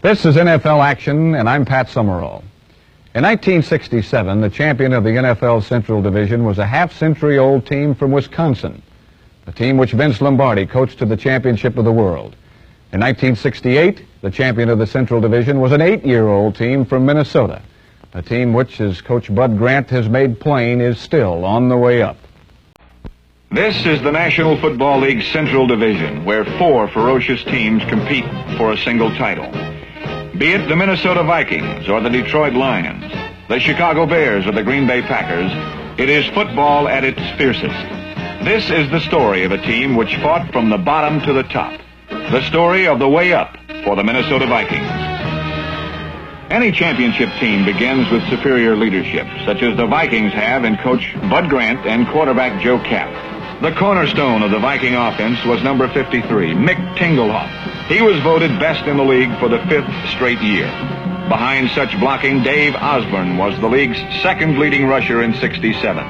This is NFL Action, and I'm Pat Summerall. In 1967, the champion of the NFL Central Division was a half-century-old team from Wisconsin, a team which Vince Lombardi coached to the championship of the world. In 1968, the champion of the Central Division was an 8-year-old team from Minnesota, a team which, as Coach Bud Grant has made plain, is still on the way up. This is the National Football League Central Division, where 4 ferocious teams compete for a single title. Be it the Minnesota Vikings or the Detroit Lions, the Chicago Bears or the Green Bay Packers, it is football at its fiercest. This is the story of a team which fought from the bottom to the top. The story of the way up for the Minnesota Vikings. Any championship team begins with superior leadership, such as the Vikings have in Coach Bud Grant and quarterback Joe Kapp. The cornerstone of the Viking offense was number 53, Mick Tingelhoff. He was voted best in the league for the 5th straight year. Behind such blocking, Dave Osborne was the league's second leading rusher in 67.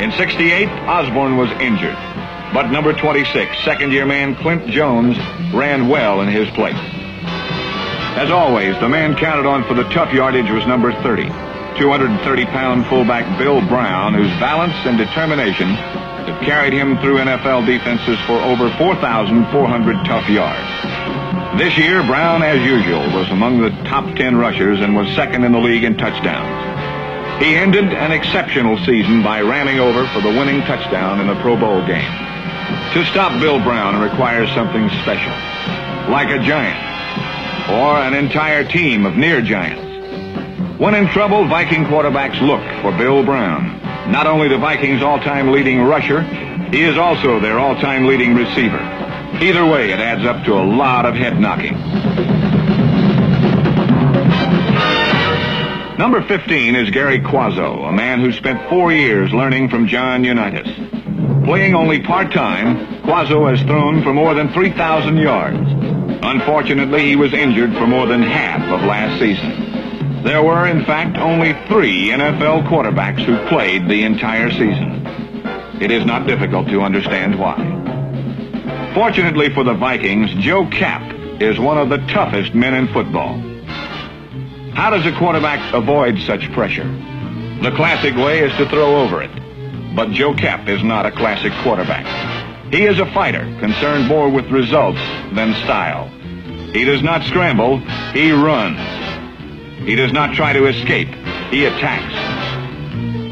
In 68, Osborne was injured, but number 26, second-year man Clint Jones, ran well in his place. As always, the man counted on for the tough yardage was number 30, 230-pound fullback Bill Brown, whose balance and determination have carried him through NFL defenses for over 4,400 tough yards. This year, Brown, as usual, was among the top 10 rushers and was second in the league in touchdowns. He ended an exceptional season by ramming over for the winning touchdown in the Pro Bowl game. To stop Bill Brown requires something special, like a giant, or an entire team of near giants. When in trouble, Viking quarterbacks look for Bill Brown. Not only the Vikings' all-time leading rusher, he is also their all-time leading receiver. Either way, it adds up to a lot of head-knocking. Number 15 is Gary Quazzo, a man who spent 4 years learning from John Unitas. Playing only part-time, Quazzo has thrown for more than 3,000 yards. Unfortunately, he was injured for more than half of last season. There were, in fact, only 3 NFL quarterbacks who played the entire season. It is not difficult to understand why. Fortunately for the Vikings, Joe Kapp is one of the toughest men in football. How does a quarterback avoid such pressure? The classic way is to throw over it. But Joe Kapp is not a classic quarterback. He is a fighter, concerned more with results than style. He does not scramble, he runs. He does not try to escape, he attacks.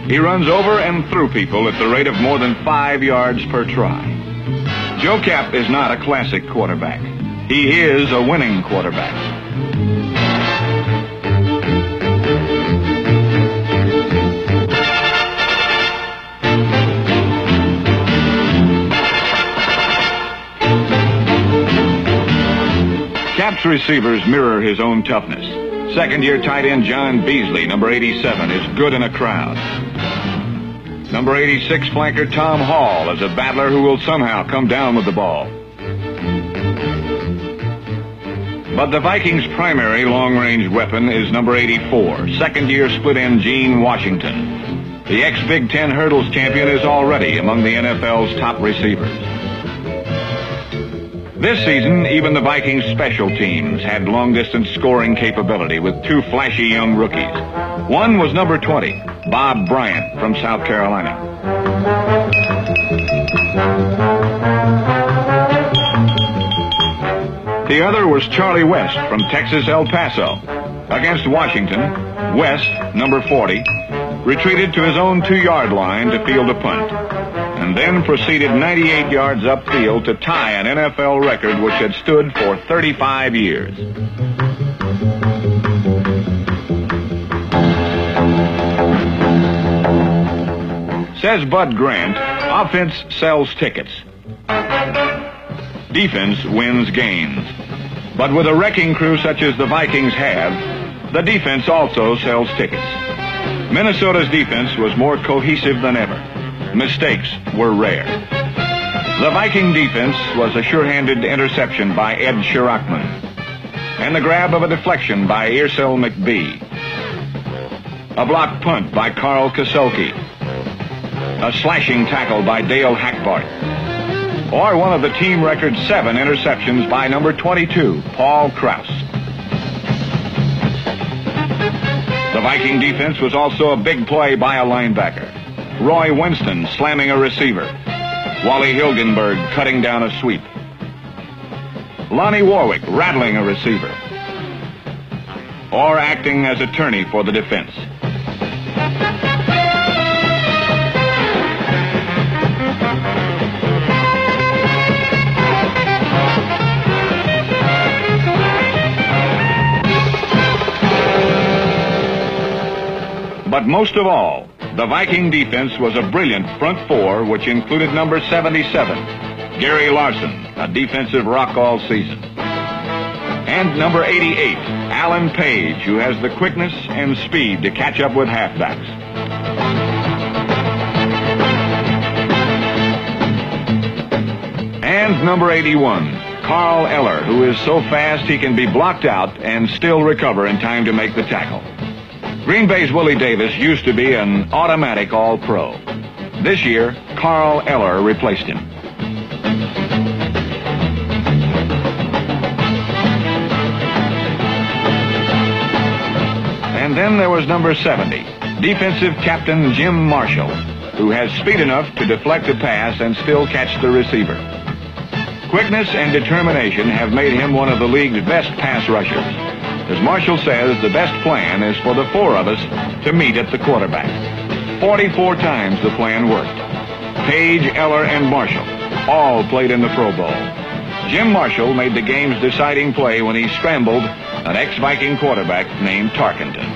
He runs over and through people at the rate of more than 5 yards per try. Joe Kapp is not a classic quarterback. He is a winning quarterback. Kapp's receivers mirror his own toughness. Second-year tight end John Beasley, number 87, is good in a crowd. Number 86 flanker Tom Hall is a battler who will somehow come down with the ball. But the Vikings' primary long-range weapon is number 84, second-year split end Gene Washington. The ex-Big Ten hurdles champion is already among the NFL's top receivers. This season, even the Vikings' special teams had long-distance scoring capability with 2 flashy young rookies. One was number 20, Bob Bryant from South Carolina. The other was Charlie West from Texas El Paso. Against Washington, West, number 40, retreated to his own 2-yard line to field a punt, and then proceeded 98 yards upfield to tie an NFL record which had stood for 35 years. Says Bud Grant, offense sells tickets. Defense wins games. But with a wrecking crew such as the Vikings have, the defense also sells tickets. Minnesota's defense was more cohesive than ever. Mistakes were rare. The Viking defense was a sure-handed interception by Ed Schirachman, and the grab of a deflection by Earsel McBee. A blocked punt by Carl Kasolke. A slashing tackle by Dale Hackbart. Or one of the team record 7 interceptions by number 22, Paul Krause. Viking defense was also a big play by a linebacker. Roy Winston slamming a receiver. Wally Hilgenberg cutting down a sweep. Lonnie Warwick rattling a receiver. Or acting as attorney for the defense. But most of all, the Viking defense was a brilliant front four, which included number 77, Gary Larson, a defensive rock all season. And number 88, Alan Page, who has the quickness and speed to catch up with halfbacks. And number 81, Carl Eller, who is so fast he can be blocked out and still recover in time to make the tackle. Green Bay's Willie Davis used to be an automatic All-Pro. This year, Carl Eller replaced him. And then there was number 70, defensive captain Jim Marshall, who has speed enough to deflect a pass and still catch the receiver. Quickness and determination have made him one of the league's best pass rushers. As Marshall says, the best plan is for the four of us to meet at the quarterback. 44 times the plan worked. Page, Eller, and Marshall all played in the Pro Bowl. Jim Marshall made the game's deciding play when he scrambled an ex-Viking quarterback named Tarkenton.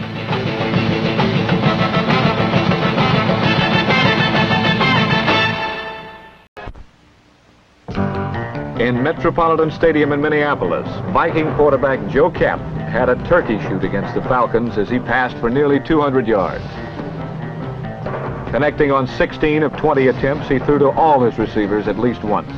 In Metropolitan Stadium in Minneapolis, Viking quarterback Joe Kapp had a turkey shoot against the Falcons as he passed for nearly 200 yards. Connecting on 16 of 20 attempts, he threw to all his receivers at least once.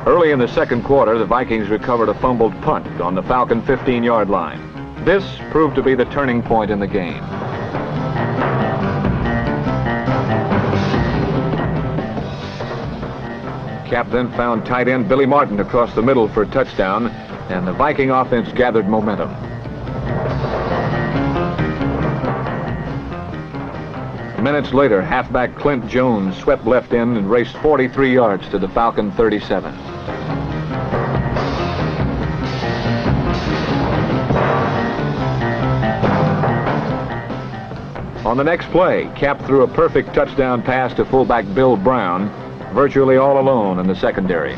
Early in the second quarter, the Vikings recovered a fumbled punt on the Falcon 15-yard line. This proved to be the turning point in the game. Kapp then found tight end Billy Martin across the middle for a touchdown, and the Viking offense gathered momentum. Minutes later, halfback Clint Jones swept left end and raced 43 yards to the Falcon 37. On the next play, Kapp threw a perfect touchdown pass to fullback Bill Brown, virtually all alone in the secondary.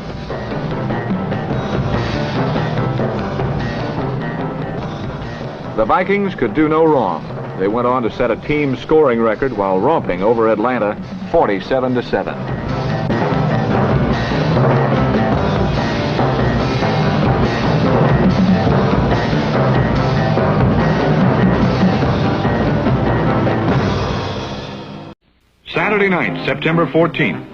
The Vikings could do no wrong. They went on to set a team scoring record while romping over Atlanta 47-7. Saturday night, September 14th.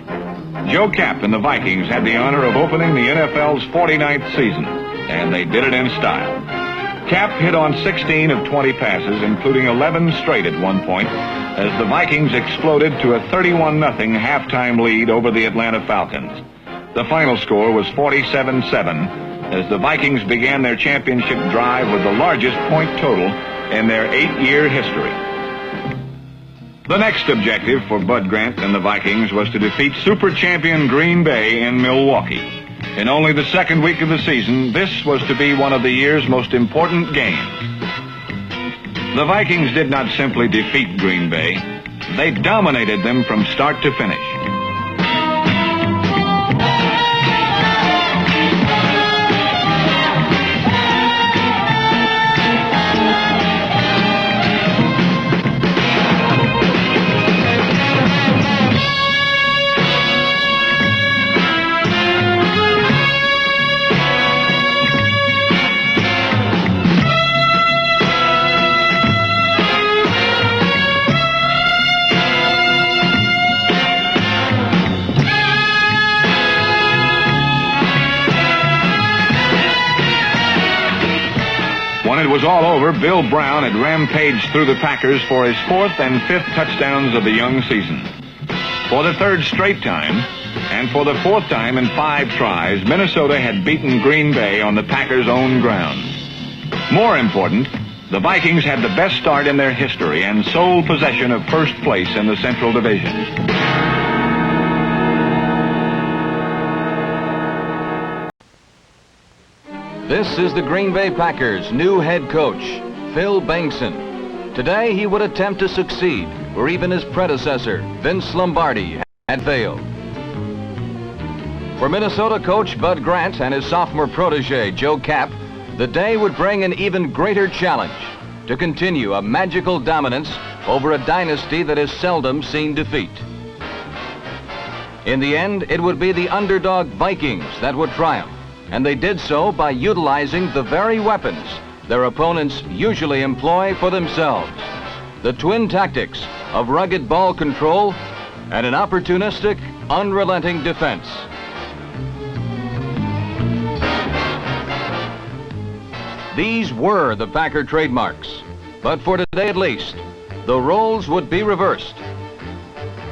Joe Kapp and the Vikings had the honor of opening the NFL's 49th season, and they did it in style. Kapp hit on 16 of 20 passes, including 11 straight at one point, as the Vikings exploded to a 31-0 halftime lead over the Atlanta Falcons. The final score was 47-7, as the Vikings began their championship drive with the largest point total in their 8-year history. The next objective for Bud Grant and the Vikings was to defeat super champion Green Bay in Milwaukee. In only the second week of the season, this was to be one of the year's most important games. The Vikings did not simply defeat Green Bay, they dominated them from start to finish. When it was all over, Bill Brown had rampaged through the Packers for his 4th and 5th touchdowns of the young season. For the 3rd straight time, And for the fourth time in 5 tries, Minnesota had beaten Green Bay on the Packers' own ground. More important, the Vikings had the best start in their history and sole possession of first place in the Central Division. This is the Green Bay Packers' new head coach, Phil Bengtson. Today he would attempt to succeed where even his predecessor, Vince Lombardi, had failed. For Minnesota coach Bud Grant and his sophomore protege, Joe Kapp, the day would bring an even greater challenge to continue a magical dominance over a dynasty that has seldom seen defeat. In the end, it would be the underdog Vikings that would triumph, and they did so by utilizing the very weapons their opponents usually employ for themselves. The twin tactics of rugged ball control and an opportunistic, unrelenting defense. These were the Packer trademarks, but for today at least, the roles would be reversed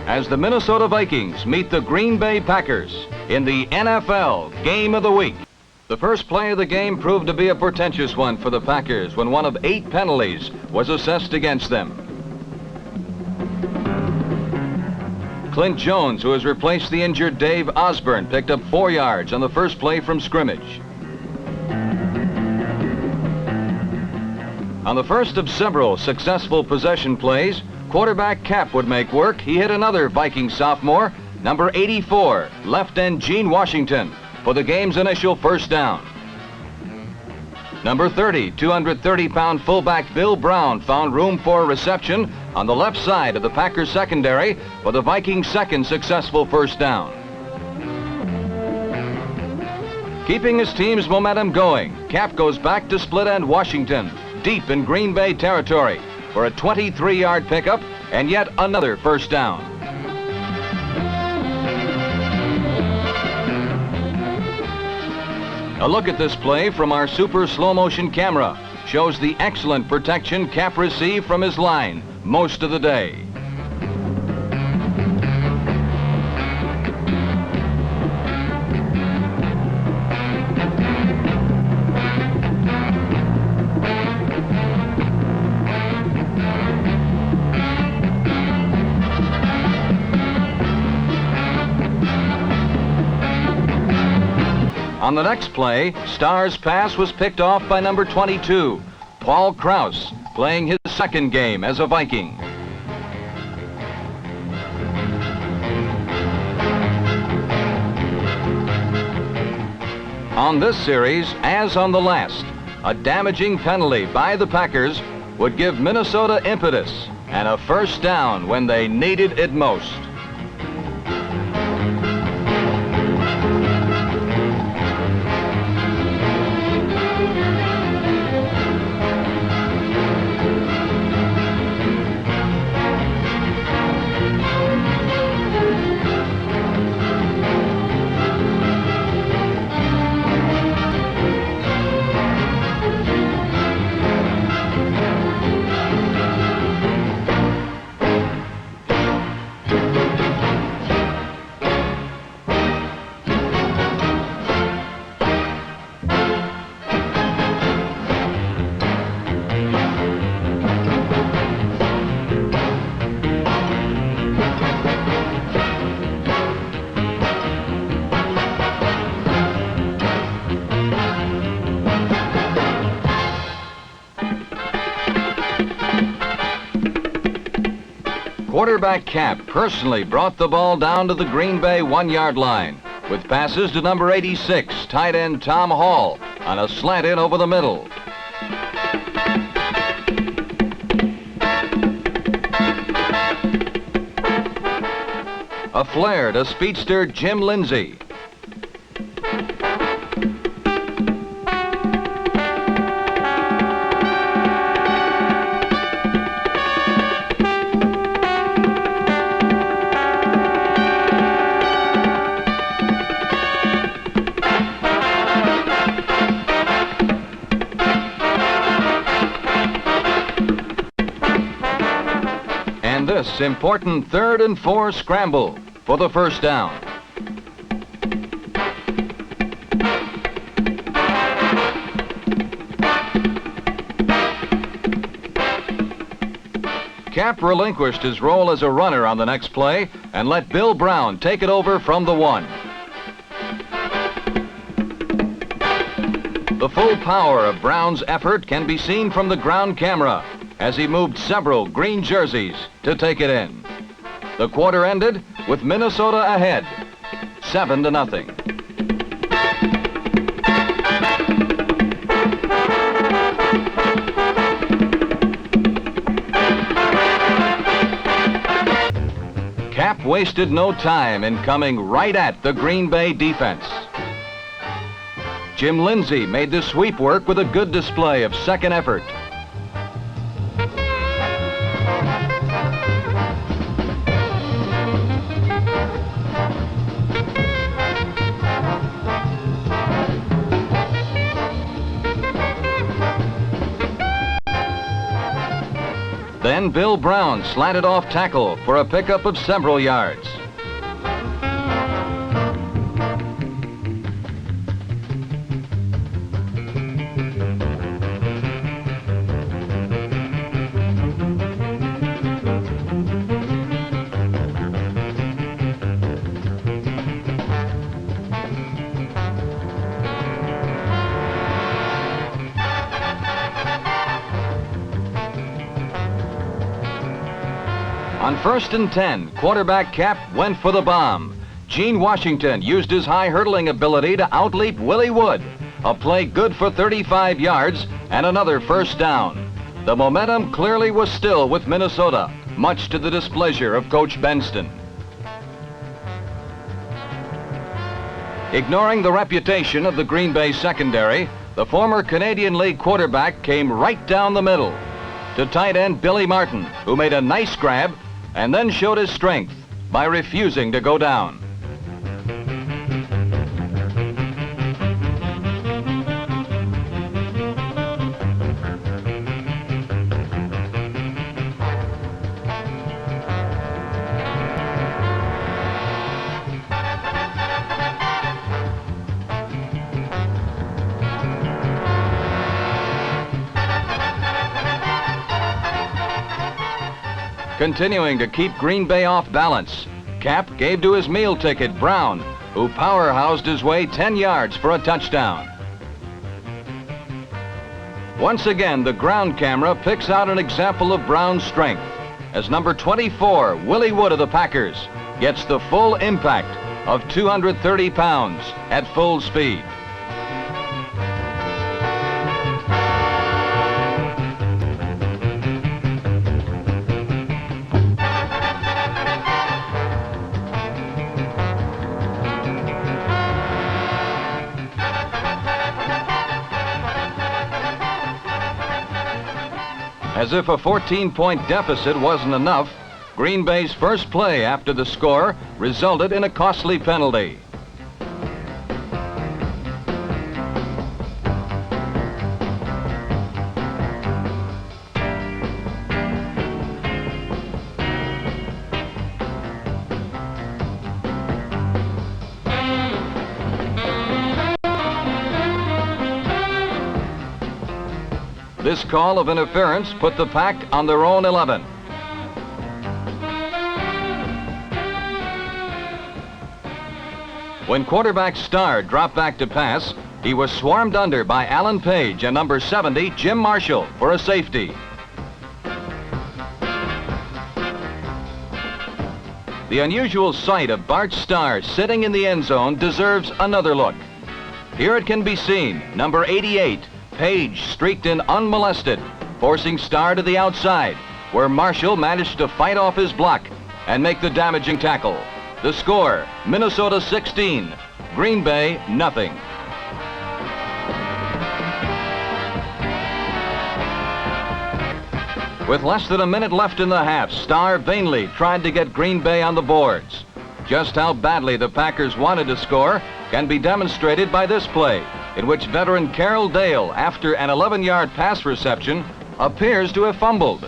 as the Minnesota Vikings meet the Green Bay Packers in the NFL Game of the Week. The first play of the game proved to be a portentous one for the Packers when one of 8 penalties was assessed against them. Clint Jones, who has replaced the injured Dave Osborne, picked up 4 yards on the first play from scrimmage. On the first of several successful possession plays, quarterback Kapp would make work. He hit another Viking sophomore, number 84, left end Gene Washington, for the game's initial first down. Number 30, 230-pound fullback Bill Brown found room for reception on the left side of the Packers secondary for the Vikings' second successful first down. Keeping his team's momentum going, Kapp goes back to split end Washington, deep in Green Bay territory, for a 23-yard pickup and yet another first down. A look at this play from our super slow-motion camera shows the excellent protection Kapp received from his line most of the day. On the next play, Starr's pass was picked off by number 22, Paul Krause, playing his second game as a Viking. On this series, as on the last, a damaging penalty by the Packers would give Minnesota impetus and a first down when they needed it most. Quarterback Kapp personally brought the ball down to the Green Bay 1-yard line with passes to number 86, tight end Tom Hall, on a slant in over the middle. A flare to speedster Jim Lindsay. This important 3rd and 4 scramble for the first down. Cap relinquished his role as a runner on the next play and let Bill Brown take it over from the 1. The full power of Brown's effort can be seen from the ground camera as he moved several green jerseys to take it in. The quarter ended with Minnesota ahead, 7-0. Cap wasted no time in coming right at the Green Bay defense. Jim Lindsay made the sweep work with a good display of second effort. Then Bill Brown slanted off tackle for a pickup of several yards. On 1st and 10, quarterback Cap went for the bomb. Gene Washington used his high hurdling ability to outleap Willie Wood. A play good for 35 yards and another first down. The momentum clearly was still with Minnesota, much to the displeasure of Coach Benston. Ignoring the reputation of the Green Bay secondary, the former Canadian League quarterback came right down the middle to tight end Billy Martin, who made a nice grab and then showed his strength by refusing to go down. Continuing to keep Green Bay off balance, Cap gave to his meal ticket Brown, who powerhoused his way 10 yards for a touchdown. Once again, the ground camera picks out an example of Brown's strength as number 24, Willie Wood of the Packers, gets the full impact of 230 pounds at full speed. As if a 14-point deficit wasn't enough, Green Bay's first play after the score resulted in a costly penalty. This call of interference put the Pack on their own 11. When quarterback Starr dropped back to pass, he was swarmed under by Alan Page and number 70, Jim Marshall, for a safety. The unusual sight of Bart Starr sitting in the end zone deserves another look. Here it can be seen, number 88, Page streaked in unmolested, forcing Starr to the outside, where Marshall managed to fight off his block and make the damaging tackle. The score, Minnesota 16, Green Bay nothing. With less than a minute left in the half, Starr vainly tried to get Green Bay on the boards. Just how badly the Packers wanted to score can be demonstrated by this play, in which veteran Carroll Dale, after an 11-yard pass reception, appears to have fumbled.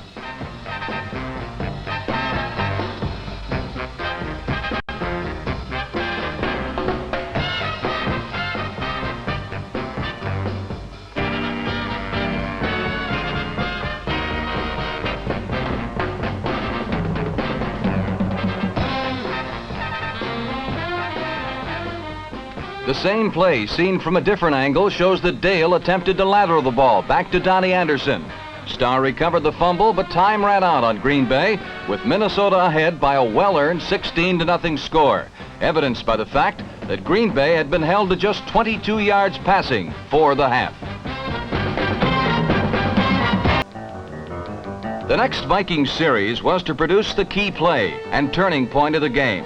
The same play seen from a different angle shows that Dale attempted to lateral the ball back to Donnie Anderson. Starr recovered the fumble, but time ran out on Green Bay, with Minnesota ahead by a well-earned 16-0 score, evidenced by the fact that Green Bay had been held to just 22 yards passing for the half. The next Vikings series was to produce the key play and turning point of the game.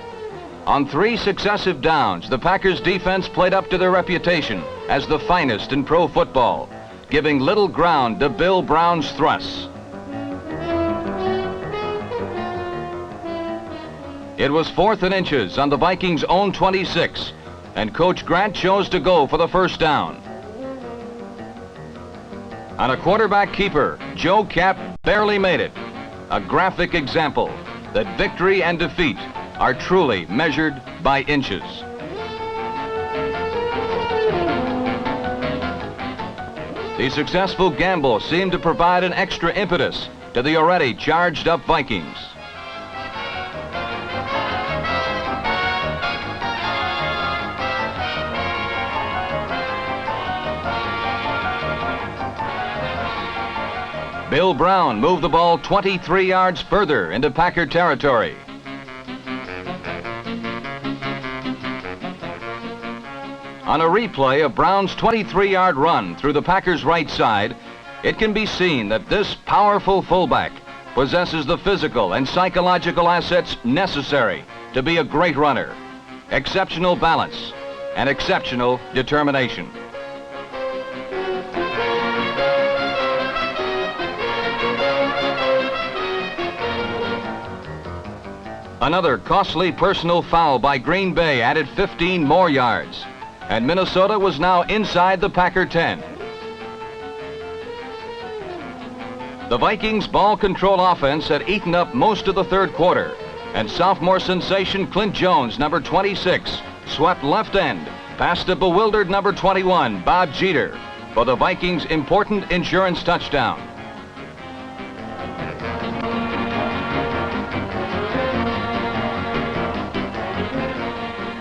On 3 successive downs, the Packers defense played up to their reputation as the finest in pro football, giving little ground to Bill Brown's thrusts. It was 4th and inches on the Vikings' own 26, and Coach Grant chose to go for the first down. On a quarterback keeper, Joe Kapp barely made it. A graphic example that victory and defeat are truly measured by inches. The successful gamble seemed to provide an extra impetus to the already charged up Vikings. Bill Brown moved the ball 23 yards further into Packer territory. On a replay of Brown's 23-yard run through the Packers' right side, it can be seen that this powerful fullback possesses the physical and psychological assets necessary to be a great runner, exceptional balance, and exceptional determination. Another costly personal foul by Green Bay added 15 more yards, and Minnesota was now inside the Packer 10. The Vikings' ball control offense had eaten up most of the third quarter, and sophomore sensation Clint Jones, number 26, swept left end past a bewildered number 21, Bob Jeter, for the Vikings' important insurance touchdown.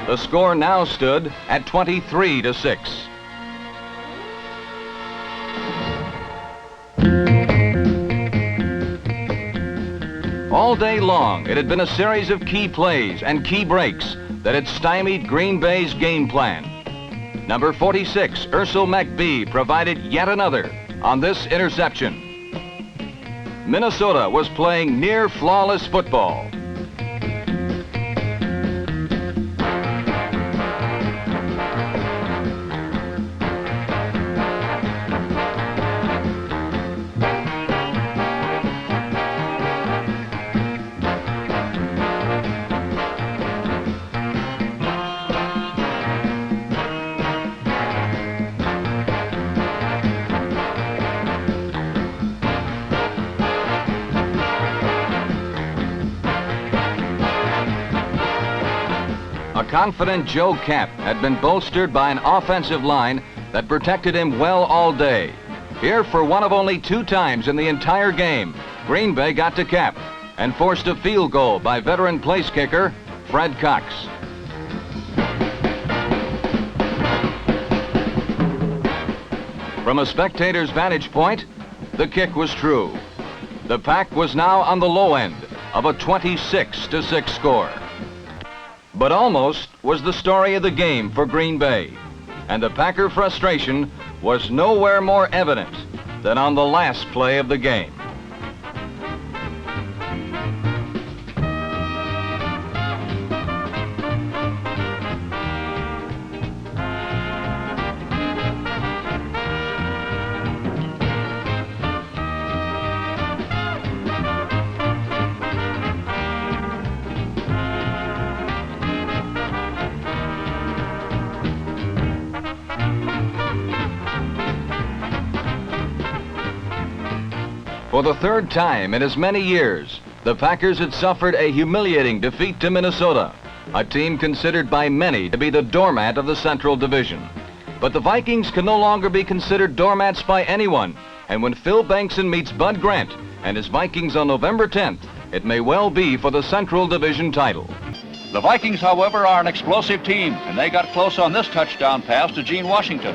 The score now stood at 23-6. All day long, it had been a series of key plays and key breaks that had stymied Green Bay's game plan. Number 46, Ursel McBee, provided yet another on this interception. Minnesota was playing near flawless football. A confident Joe Kapp had been bolstered by an offensive line that protected him well all day. Here, for one of only 2 times in the entire game, Green Bay got to Kapp and forced a field goal by veteran place kicker Fred Cox. From a spectator's vantage point, the kick was true. The Pack was now on the low end of a 26-6 score. But almost was the story of the game for Green Bay, and the Packer frustration was nowhere more evident than on the last play of the game. For the 3rd time in as many years, the Packers had suffered a humiliating defeat to Minnesota, a team considered by many to be the doormat of the Central Division. But the Vikings can no longer be considered doormats by anyone, and when Phil Bengtson meets Bud Grant and his Vikings on November 10th, it may well be for the Central Division title. The Vikings, however, are an explosive team, and they got close on this touchdown pass to Gene Washington.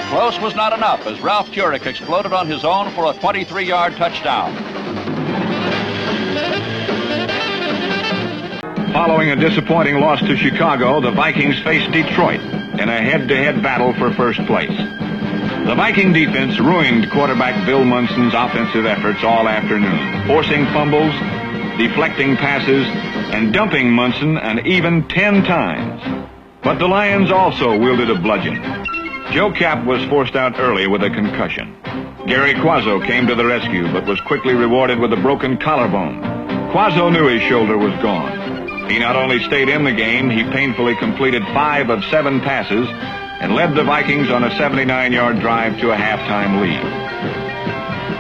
Close was not enough as Ralph Turek exploded on his own for a 23-yard touchdown. Following a disappointing loss to Chicago, the Vikings faced Detroit in a head-to-head battle for first place. The Viking defense ruined quarterback Bill Munson's offensive efforts all afternoon, forcing fumbles, deflecting passes, and dumping Munson an even 10 times. But the Lions also wielded a bludgeon. Joe Kapp was forced out early with a concussion. Gary Quazzo came to the rescue, but was quickly rewarded with a broken collarbone. Quazzo knew his shoulder was gone. He not only stayed in the game, he painfully completed 5 of 7 passes and led the Vikings on a 79-yard drive to a halftime lead.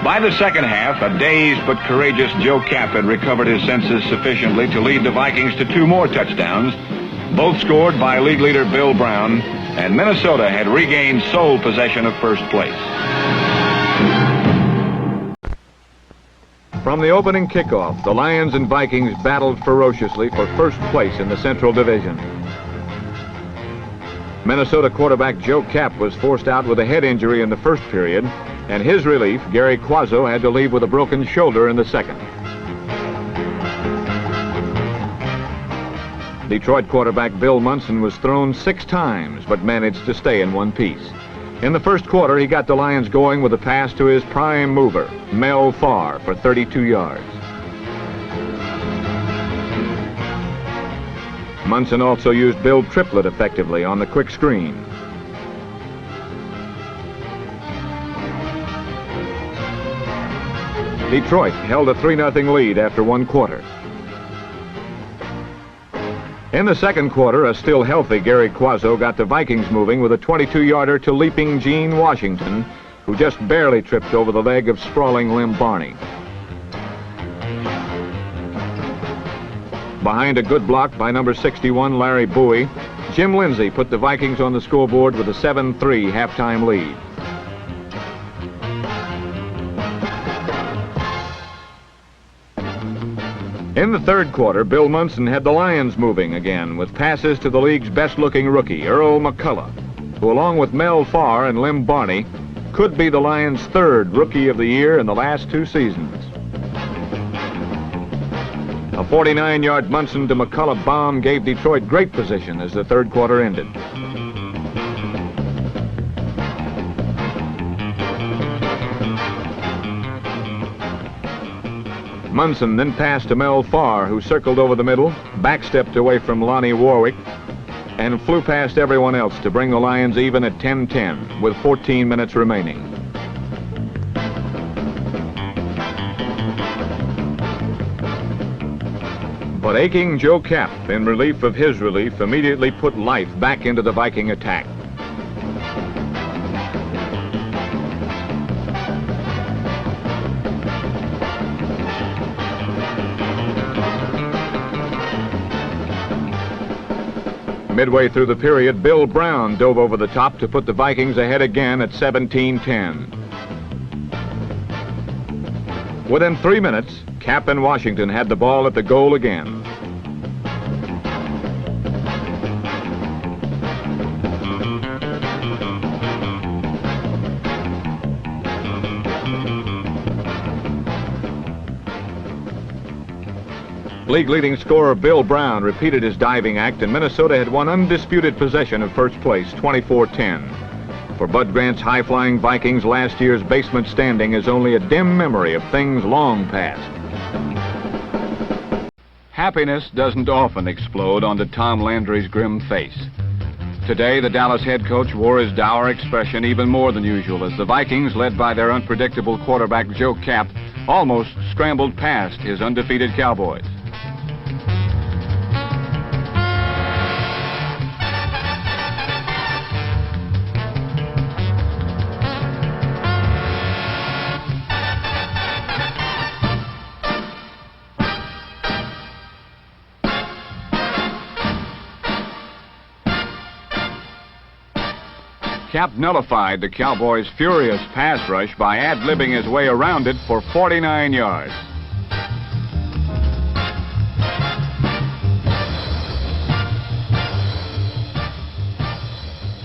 By the second half, a dazed but courageous Joe Kapp had recovered his senses sufficiently to lead the Vikings to 2 more touchdowns, both scored by league leader Bill Brown, and Minnesota had regained sole possession of first place. From the opening kickoff, the Lions and Vikings battled ferociously for first place in the Central Division. Minnesota quarterback Joe Kapp was forced out with a head injury in the first period, and his relief, Gary Quazzo, had to leave with a broken shoulder in the second. Detroit quarterback Bill Munson was thrown 6 times, but managed to stay in one piece. In the first quarter, he got the Lions going with a pass to his prime mover, Mel Farr, for 32 yards. Munson also used Bill Triplett effectively on the quick screen. Detroit held a 3-0 lead after 1 quarter. In the second quarter, a still healthy Gary Quazzo got the Vikings moving with a 22-yarder to leaping Gene Washington, who just barely tripped over the leg of sprawling Lim Barney. Behind a good block by number 61, Larry Bowie, Jim Lindsay put the Vikings on the scoreboard with a 7-3 halftime lead. In the third quarter, Bill Munson had the Lions moving again with passes to the league's best-looking rookie, Earl McCullough, who along with Mel Farr and Lim Barney could be the Lions' 3rd Rookie of the Year in the last 2 seasons. A 49-yard Munson to McCullough bomb gave Detroit great position as the third quarter ended. Munson then passed to Mel Farr, who circled over the middle, backstepped away from Lonnie Warwick, and flew past everyone else to bring the Lions even at 10-10 with 14 minutes remaining. But aching Joe Kapp, in relief of his relief, immediately put life back into the Viking attack. Midway through the period, Bill Brown dove over the top to put the Vikings ahead again at 17-10. Within 3 minutes, Kapp and Washington had the ball at the goal again. League-leading scorer Bill Brown repeated his diving act, and Minnesota had won undisputed possession of first place, 24-10. For Bud Grant's high-flying Vikings, last year's basement standing is only a dim memory of things long past. Happiness doesn't often explode onto Tom Landry's grim face. Today, the Dallas head coach wore his dour expression even more than usual as the Vikings, led by their unpredictable quarterback Joe Kapp, almost scrambled past his undefeated Cowboys. Cap nullified the Cowboys' furious pass rush by ad-libbing his way around it for 49 yards.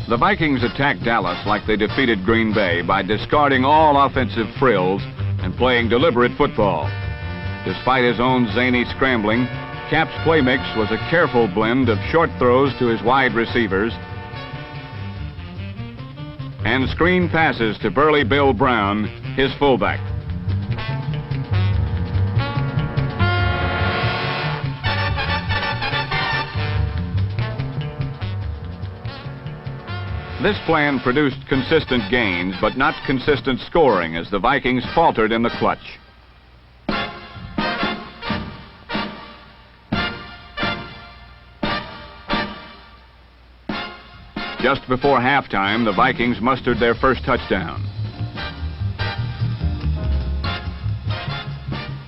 The Vikings attacked Dallas like they defeated Green Bay by discarding all offensive frills and playing deliberate football. Despite his own zany scrambling, Cap's play mix was a careful blend of short throws to his wide receivers and screen passes to burly Bill Brown, his fullback. This plan produced consistent gains, but not consistent scoring as the Vikings faltered in the clutch. Just before halftime, the Vikings mustered their first touchdown.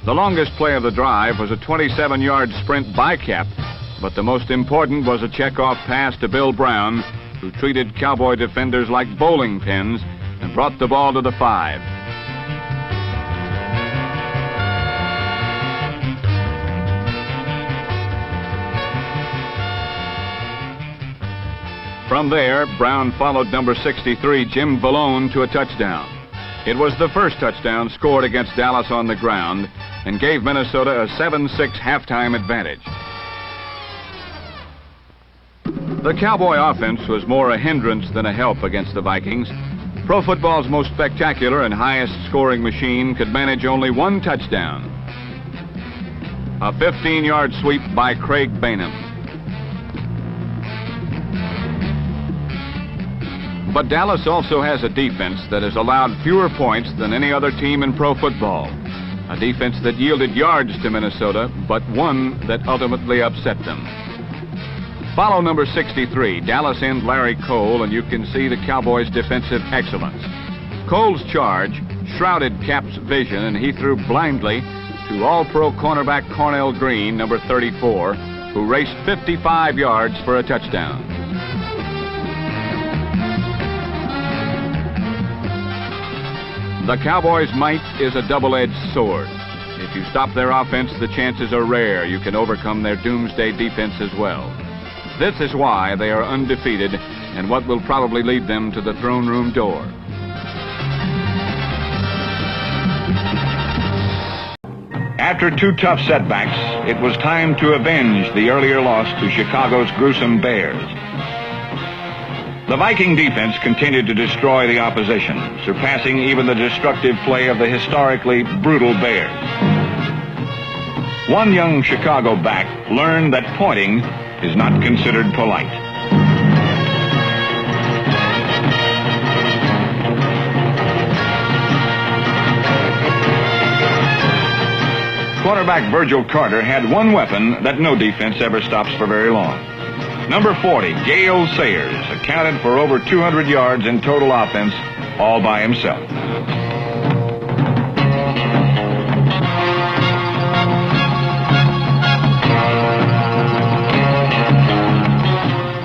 The longest play of the drive was a 27-yard sprint by Cap, but the most important was a checkoff pass to Bill Brown, who treated Cowboy defenders like bowling pins and brought the ball to the 5. From there, Brown followed number 63, Jim Valone, to a touchdown. It was the first touchdown scored against Dallas on the ground and gave Minnesota a 7-6 halftime advantage. The Cowboy offense was more a hindrance than a help against the Vikings. Pro football's most spectacular and highest scoring machine could manage only one touchdown. A 15-yard sweep by Craig Bainham. But Dallas also has a defense that has allowed fewer points than any other team in pro football. A defense that yielded yards to Minnesota, but one that ultimately upset them. Follow number 63, Dallas end Larry Cole, and you can see the Cowboys' defensive excellence. Cole's charge shrouded Cap's vision, and he threw blindly to All-Pro cornerback Cornell Green, number 34, who raced 55 yards for a touchdown. The Cowboys' might is a double-edged sword. If you stop their offense, the chances are rare you can overcome their doomsday defense as well. This is why they are undefeated and what will probably lead them to the throne room door. After two tough setbacks, it was time to avenge the earlier loss to Chicago's gruesome Bears. The Viking defense continued to destroy the opposition, surpassing even the destructive play of the historically brutal Bears. One young Chicago back learned that pointing is not considered polite. Quarterback Virgil Carter had one weapon that no defense ever stops for very long. Number 40, Gale Sayers, accounted for over 200 yards in total offense all by himself.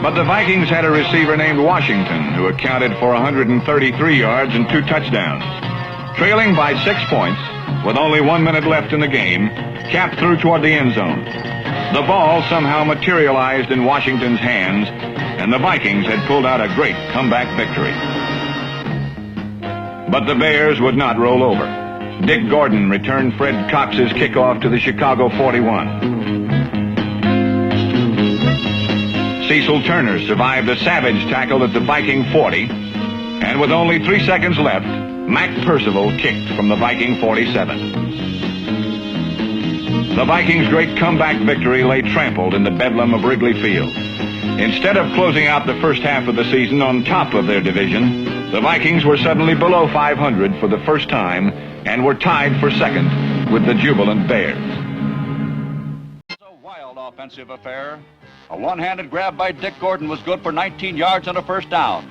But the Vikings had a receiver named Washington who accounted for 133 yards and 2 touchdowns. Trailing by 6 points, with only 1 minute left in the game, Cap threw toward the end zone. The ball somehow materialized in Washington's hands, and the Vikings had pulled out a great comeback victory. But the Bears would not roll over. Dick Gordon returned Fred Cox's kickoff to the Chicago 41. Cecil Turner survived a savage tackle at the Viking 40, and with only 3 seconds left, Mac Percival kicked from the Viking 47. The Vikings' great comeback victory lay trampled in the bedlam of Wrigley Field. Instead of closing out the first half of the season on top of their division, the Vikings were suddenly below 500 for the first time and were tied for second with the jubilant Bears. It's a wild offensive affair. A one-handed grab by Dick Gordon was good for 19 yards and a first down.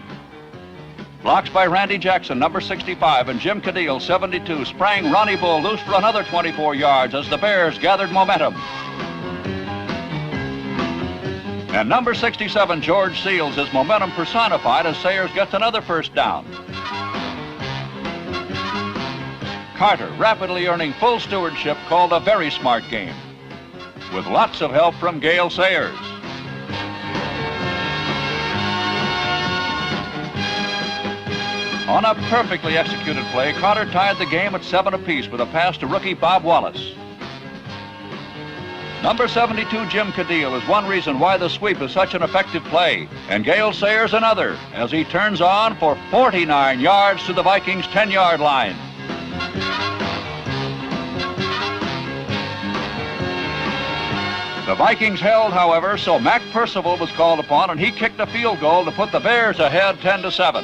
Blocks by Randy Jackson, number 65, and Jim Cadile, 72, sprang Ronnie Bull loose for another 24 yards as the Bears gathered momentum. And number 67, George Seals, is momentum personified as Sayers gets another first down. Carter, rapidly earning full stewardship, called a very smart game, with lots of help from Gale Sayers. On a perfectly executed play, Carter tied the game at 7 apiece with a pass to rookie Bob Wallace. Number 72, Jim Cadile, is one reason why the sweep is such an effective play, and Gale Sayers another, as he turns on for 49 yards to the Vikings' 10-yard line. The Vikings held, however, so Mac Percival was called upon, and he kicked a field goal to put the Bears ahead 10-7.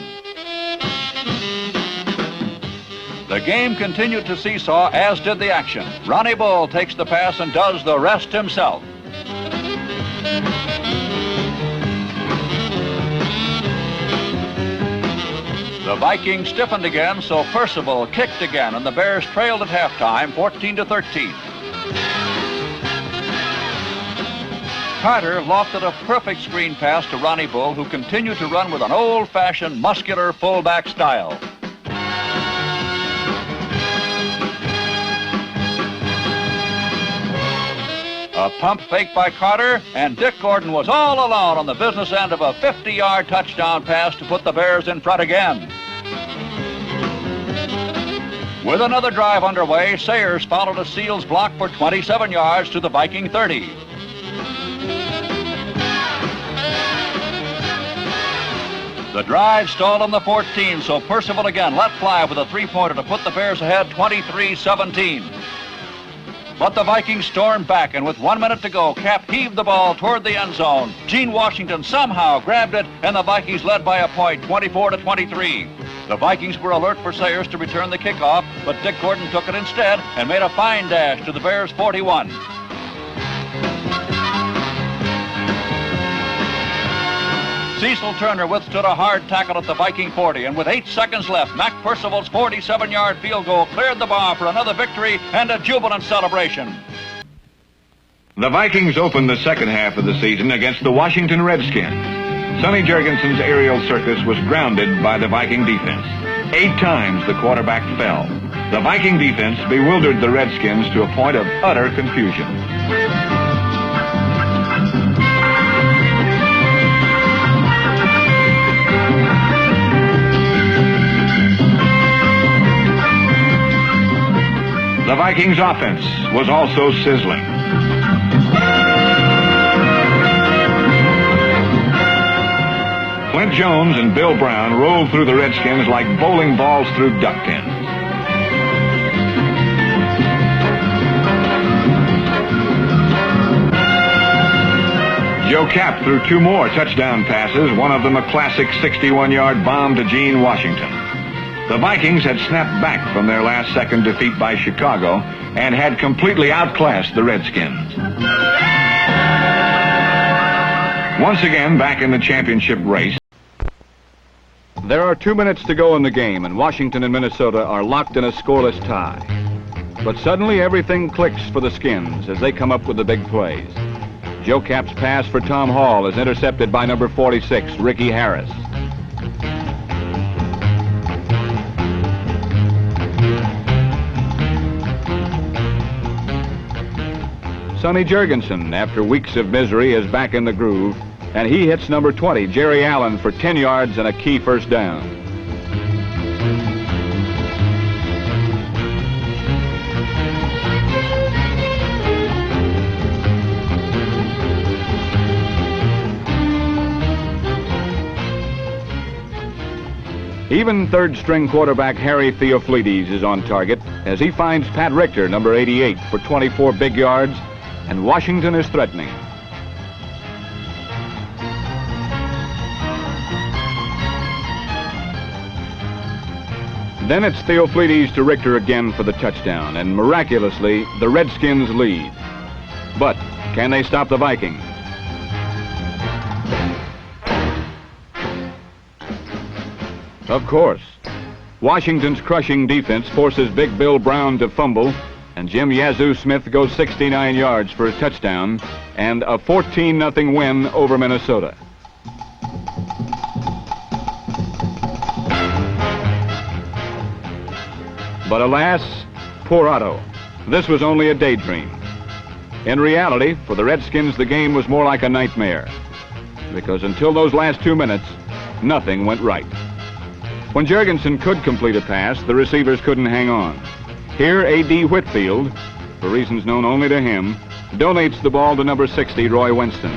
The game continued to seesaw, as did the action. Ronnie Bull takes the pass and does the rest himself. The Vikings stiffened again, so Percival kicked again, and the Bears trailed at halftime 14-13. Carter lofted a perfect screen pass to Ronnie Bull, who continued to run with an old-fashioned muscular fullback style. A pump fake by Carter, and Dick Gordon was all alone on the business end of a 50-yard touchdown pass to put the Bears in front again. With another drive underway, Sayers followed a Seals block for 27 yards to the Viking 30. The drive stalled on the 14, so Percival again let fly with a three-pointer to put the Bears ahead 23-17. But the Vikings stormed back, and with 1 minute to go, Cap heaved the ball toward the end zone. Gene Washington somehow grabbed it, and the Vikings led by a point, 24-23. The Vikings were alert for Sayers to return the kickoff, but Dick Gordon took it instead and made a fine dash to the Bears' 41. Cecil Turner withstood a hard tackle at the Viking 40, and with 8 seconds left, Mac Percival's 47-yard field goal cleared the bar for another victory and a jubilant celebration. The Vikings opened the second half of the season against the Washington Redskins. Sonny Jurgensen's aerial circus was grounded by the Viking defense. 8 times the quarterback fell. The Viking defense bewildered the Redskins to a point of utter confusion. The Vikings' offense was also sizzling. Clint Jones and Bill Brown rolled through the Redskins like bowling balls through duck pins. Joe Cap threw 2 more touchdown passes, one of them a classic 61-yard bomb to Gene Washington. The Vikings had snapped back from their last-second defeat by Chicago and had completely outclassed the Redskins. Once again, back in the championship race. There are 2 minutes to go in the game, and Washington and Minnesota are locked in a scoreless tie. But suddenly everything clicks for the Skins as they come up with the big plays. Joe Cap's pass for Tom Hall is intercepted by number 46, Ricky Harris. Sonny Jurgensen, after weeks of misery, is back in the groove, and he hits number 20, Jerry Allen, for 10 yards and a key first down. Even third-string quarterback Harry Theophilides is on target as he finds Pat Richter, number 88, for 24 big yards, and Washington is threatening. Then it's Theophilides to Richter again for the touchdown, and miraculously, the Redskins lead. But can they stop the Vikings? Of course. Washington's crushing defense forces Big Bill Brown to fumble, And Jim Yazoo Smith goes 69 yards for a touchdown and a 14-0 win over Minnesota. But alas, poor Otto. This was only a daydream. In reality, for the Redskins, the game was more like a nightmare. Because until those last 2 minutes, nothing went right. When Jurgensen could complete a pass, the receivers couldn't hang on. Here, A.D. Whitfield, for reasons known only to him, donates the ball to number 60, Roy Winston.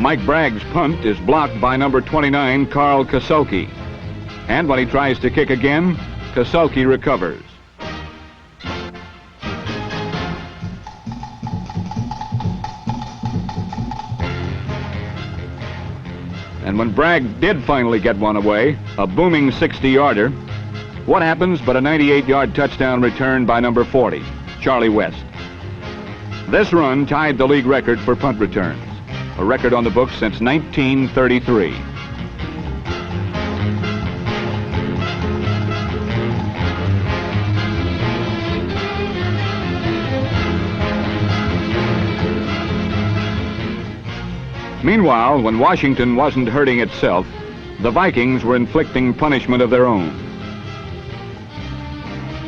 Mike Bragg's punt is blocked by number 29, Carl Kasulke. And when he tries to kick again, Kasulke recovers. And when Bragg did finally get one away, a booming 60-yarder, what happens but a 98-yard touchdown return by number 40, Charlie West. This run tied the league record for punt returns, a record on the books since 1933. Meanwhile, when Washington wasn't hurting itself, the Vikings were inflicting punishment of their own.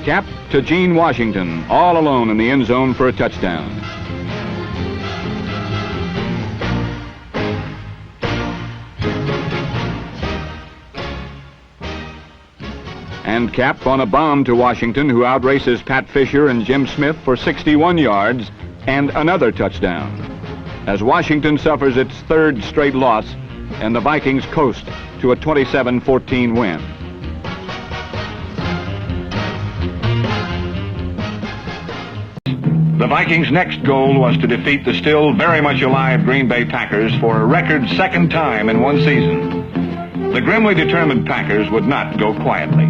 Cap to Gene Washington, all alone in the end zone for a touchdown. And Cap on a bomb to Washington, who outraces Pat Fisher and Jim Smith for 61 yards and another touchdown, as Washington suffers its third straight loss and the Vikings coast to a 27-14 win. The Vikings' next goal was to defeat the still very much alive Green Bay Packers for a record second time in one season. The grimly determined Packers would not go quietly.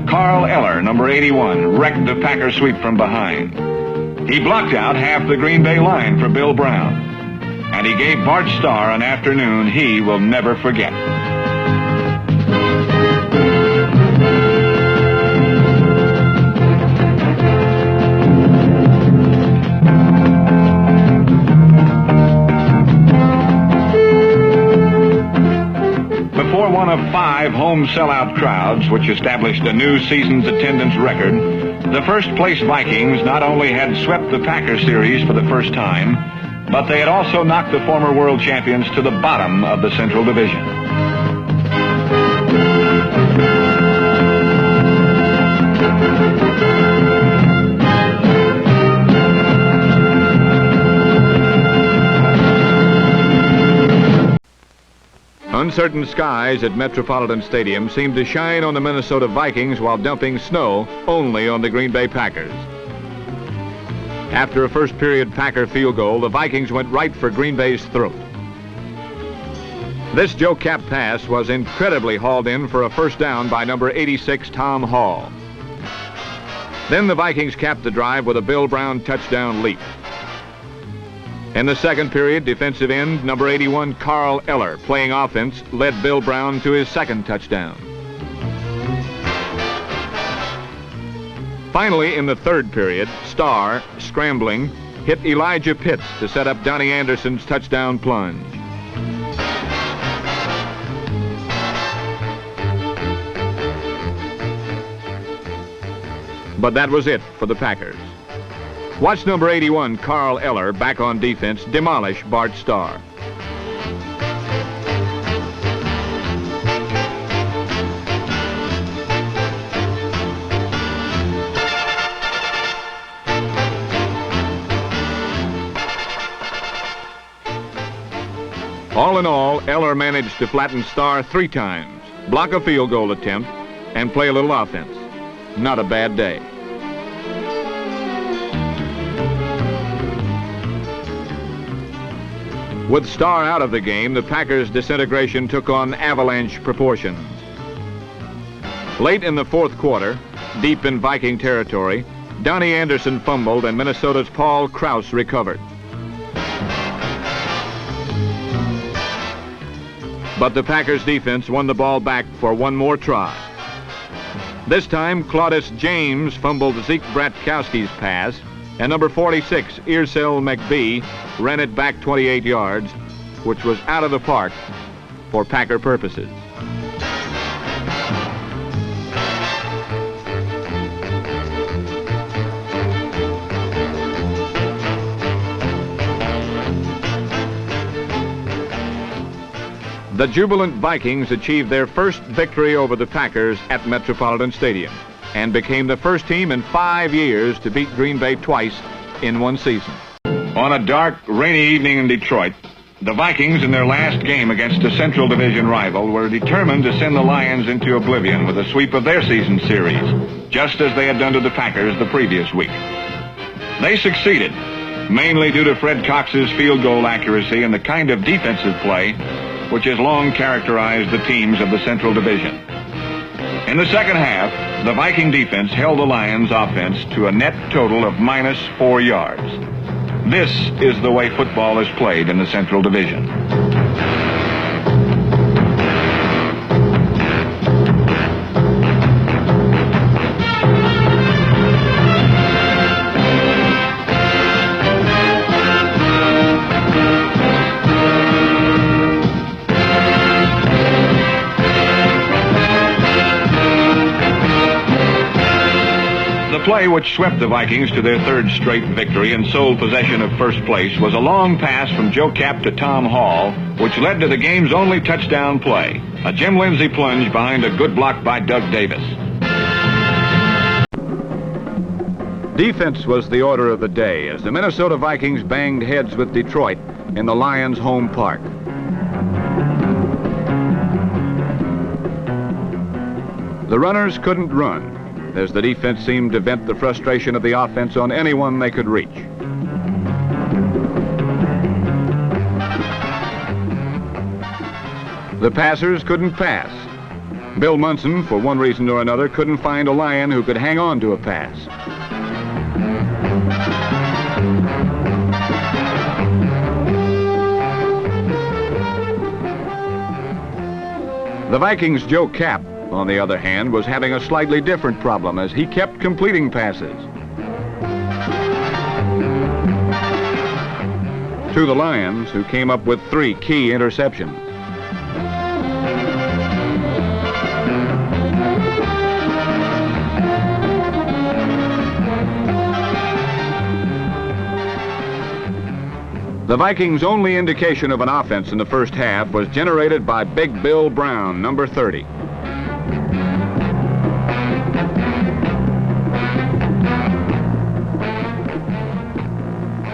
Carl Eller, number 81, wrecked the Packer sweep from behind. He blocked out half the Green Bay line for Bill Brown. And he gave Bart Starr an afternoon he will never forget. Before one of 5 home sellout crowds, which established a new season's attendance record, the first-place Vikings not only had swept the Packer series for the first time, but they had also knocked the former world champions to the bottom of the Central Division. Uncertain skies at Metropolitan Stadium seemed to shine on the Minnesota Vikings while dumping snow only on the Green Bay Packers. After a first-period Packer field goal, the Vikings went right for Green Bay's throat. This Joe Cap pass was incredibly hauled in for a first down by number 86, Tom Hall. Then the Vikings capped the drive with a Bill Brown touchdown leap. In the second period, defensive end number 81, Carl Eller, playing offense, led Bill Brown to his second touchdown. Finally, in the third period, Starr, scrambling, hit Elijah Pitts to set up Donnie Anderson's touchdown plunge. But that was it for the Packers. Watch number 81, Carl Eller, back on defense, demolish Bart Starr. All in all, Eller managed to flatten Starr 3 times, block a field goal attempt, and play a little offense. Not a bad day. With Starr out of the game, the Packers' disintegration took on avalanche proportions. Late in the fourth quarter, deep in Viking territory, Donnie Anderson fumbled and Minnesota's Paul Krause recovered. But the Packers defense won the ball back for one more try. This time, Claudius James fumbled Zeke Bratkowski's pass, and number 46, Earsell McBee, ran it back 28 yards, which was out of the park for Packer purposes. The jubilant Vikings achieved their first victory over the Packers at Metropolitan Stadium and became the first team in 5 years to beat Green Bay twice in one season. On a dark, rainy evening in Detroit, the Vikings in their last game against a Central Division rival were determined to send the Lions into oblivion with a sweep of their season series, just as they had done to the Packers the previous week. They succeeded, mainly due to Fred Cox's field goal accuracy and the kind of defensive play which has long characterized the teams of the Central Division. In the second half, the Viking defense held the Lions' offense to a net total of -4 yards. This is the way football is played in the Central Division. The play which swept the Vikings to their third straight victory and sole possession of first place was a long pass from Joe Kapp to Tom Hall, which led to the game's only touchdown play, a Jim Lindsay plunge behind a good block by Doug Davis. Defense was the order of the day as the Minnesota Vikings banged heads with Detroit in the Lions' home park. The runners couldn't run, as the defense seemed to vent the frustration of the offense on anyone they could reach. The passers couldn't pass. Bill Munson, for one reason or another, couldn't find a Lion who could hang on to a pass. The Vikings' Joe Kapp, on the other hand, was having a slightly different problem as he kept completing passes to the Lions, who came up with 3 key interceptions. The Vikings' only indication of an offense in the first half was generated by Big Bill Brown, number 30.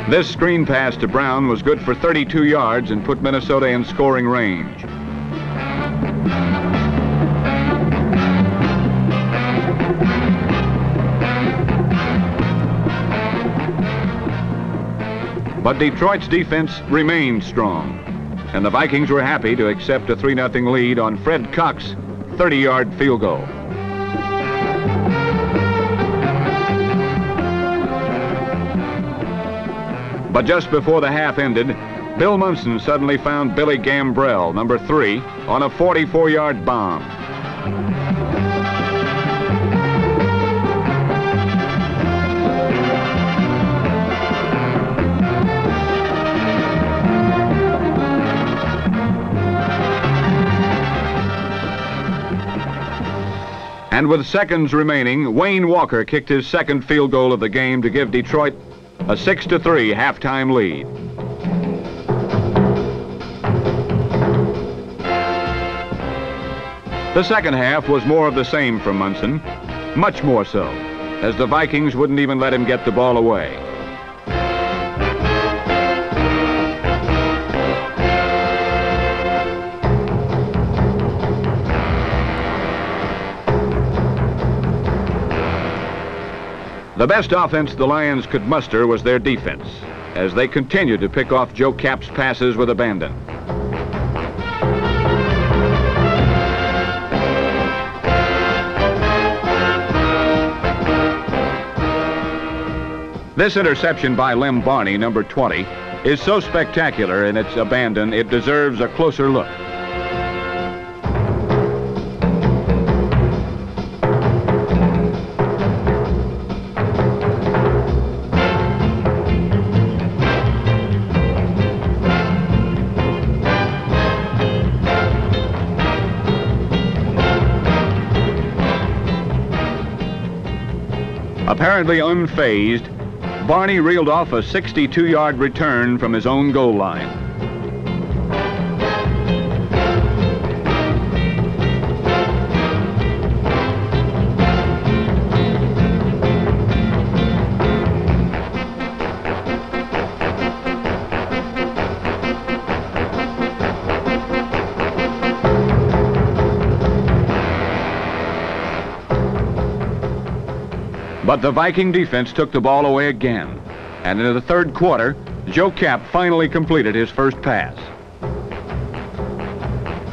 This screen pass to Brown was good for 32 yards and put Minnesota in scoring range. But Detroit's defense remained strong, and the Vikings were happy to accept a 3-0 lead on Fred Cox's 30-yard field goal. But just before the half ended, Bill Munson suddenly found Billy Gambrell, number 3, on a 44-yard bomb. And with seconds remaining, Wayne Walker kicked his second field goal of the game to give Detroit a 6-3 halftime lead. The second half was more of the same from Munson, much more so, as the Vikings wouldn't even let him get the ball away. The best offense the Lions could muster was their defense, as they continued to pick off Joe Kapp's passes with abandon. This interception by Lem Barney, number 20, is so spectacular in its abandon, it deserves a closer look. Apparently unfazed, Barney reeled off a 62-yard return from his own goal line. But the Viking defense took the ball away again. And in the third quarter, Joe Kapp finally completed his first pass.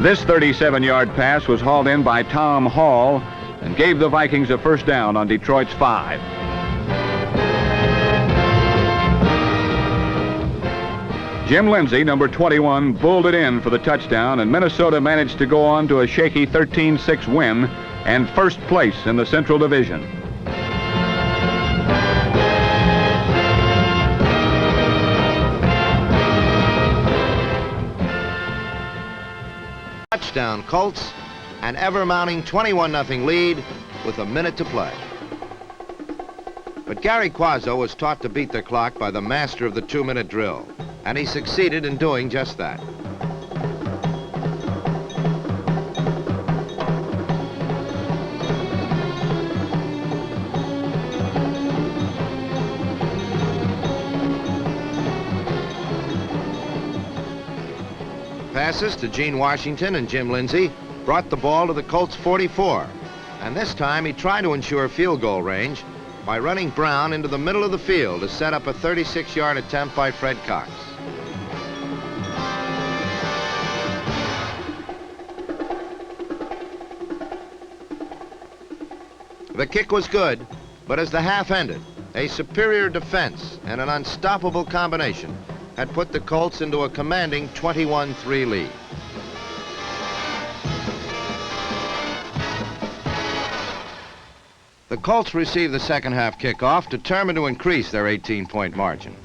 This 37-yard pass was hauled in by Tom Hall and gave the Vikings a first down on Detroit's 5. Jim Lindsay, number 21, bulled it in for the touchdown, and Minnesota managed to go on to a shaky 13-6 win and first place in the Central Division. Touchdown Colts, an ever-mounting 21-0 lead with a minute to play. But Gary Quazzo was taught to beat the clock by the master of the 2-minute drill, and he succeeded in doing just that. Passes to Gene Washington and Jim Lindsay brought the ball to the Colts 44. And this time he tried to ensure field goal range by running Brown into the middle of the field to set up a 36-yard attempt by Fred Cox. The kick was good, but as the half ended, a superior defense and an unstoppable combination had put the Colts into a commanding 21-3 lead. The Colts received the second half kickoff, determined to increase their 18-point margin.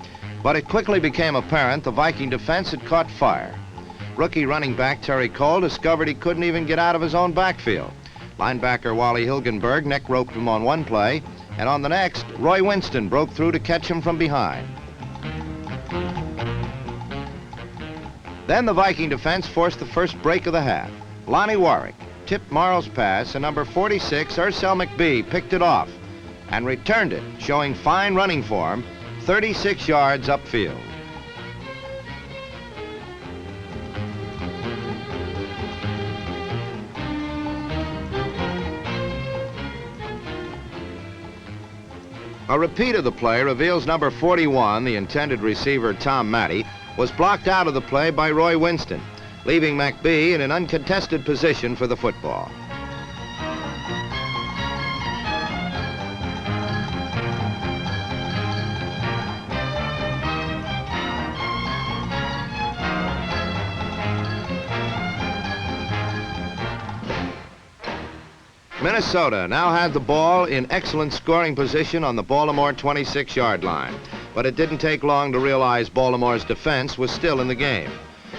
But it quickly became apparent the Viking defense had caught fire. Rookie running back Terry Cole discovered he couldn't even get out of his own backfield. Linebacker Wally Hilgenberg neck roped him on one play, and on the next, Roy Winston broke through to catch him from behind. Then the Viking defense forced the first break of the half. Lonnie Warwick tipped Morrow's pass, and number 46, Ursel McBee, picked it off and returned it, showing fine running form, 36 yards upfield. A repeat of the play reveals number 41, the intended receiver Tom Matty, was blocked out of the play by Roy Winston, leaving McBee in an uncontested position for the football. Minnesota now had the ball in excellent scoring position on the Baltimore 26-yard line. But it didn't take long to realize Baltimore's defense was still in the game.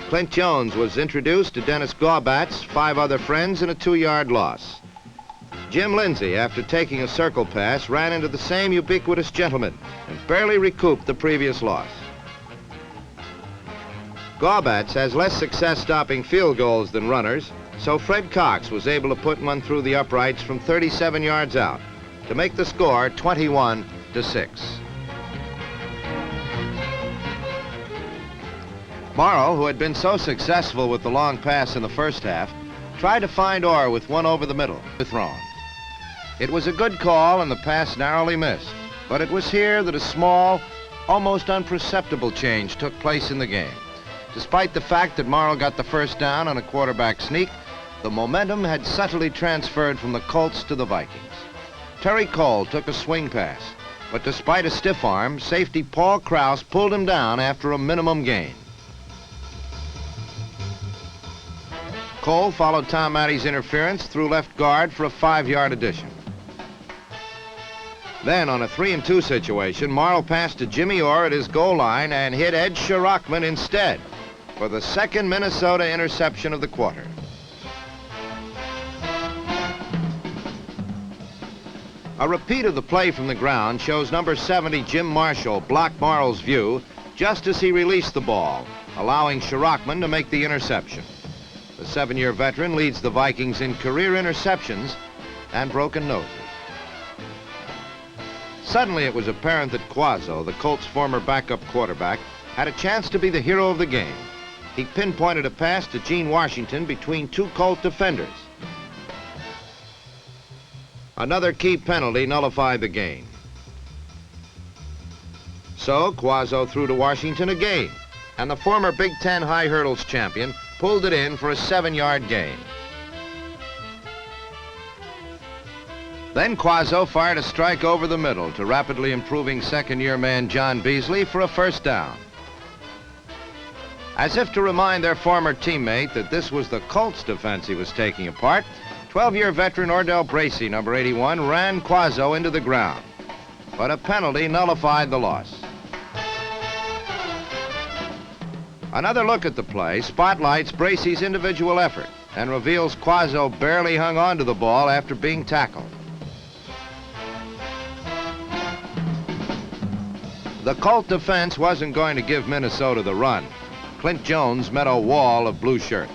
Clint Jones was introduced to Dennis Gorbat's 5 other friends in a 2-yard loss. Jim Lindsay, after taking a circle pass, ran into the same ubiquitous gentleman and barely recouped the previous loss. Gorbat's has less success stopping field goals than runners, so Fred Cox was able to put one through the uprights from 37 yards out to make the score 21-6. Morrow, who had been so successful with the long pass in the first half, tried to find Orr with one over the middle, thrown. It was a good call and the pass narrowly missed, but it was here that a small, almost unperceptible change took place in the game. Despite the fact that Morrow got the first down on a quarterback sneak, the momentum had subtly transferred from the Colts to the Vikings. Terry Cole took a swing pass, But despite a stiff arm, safety Paul Krause pulled him down after a minimum gain. Cole followed Tom Matty's interference through left guard for a 5-yard addition. Then on a 3-and-2 situation, Marl passed to Jimmy Orr at his goal line and hit Ed Shirachman instead for the second Minnesota interception of the quarter. A repeat of the play from the ground shows number 70 Jim Marshall block Marl's view just as he released the ball, allowing Shirachman to make the interception. The 7-year veteran leads the Vikings in career interceptions and broken noses. Suddenly it was apparent that Quazzo, the Colts' former backup quarterback, had a chance to be the hero of the game. He pinpointed a pass to Gene Washington between two Colt defenders. Another key penalty nullified the gain. So Quazzo threw to Washington again, and the former Big Ten high hurdles champion pulled it in for a 7-yard gain. Then Quazzo fired a strike over the middle to rapidly improving second-year man John Beasley for a first down. As if to remind their former teammate that this was the Colts defense he was taking apart, 12-year veteran Ordell Bracey, number 81, ran Quazzo into the ground. But a penalty nullified the loss. Another look at the play spotlights Bracey's individual effort and reveals Quazzo barely hung on to the ball after being tackled. The Colt defense wasn't going to give Minnesota the run. Clint Jones met a wall of blue shirts.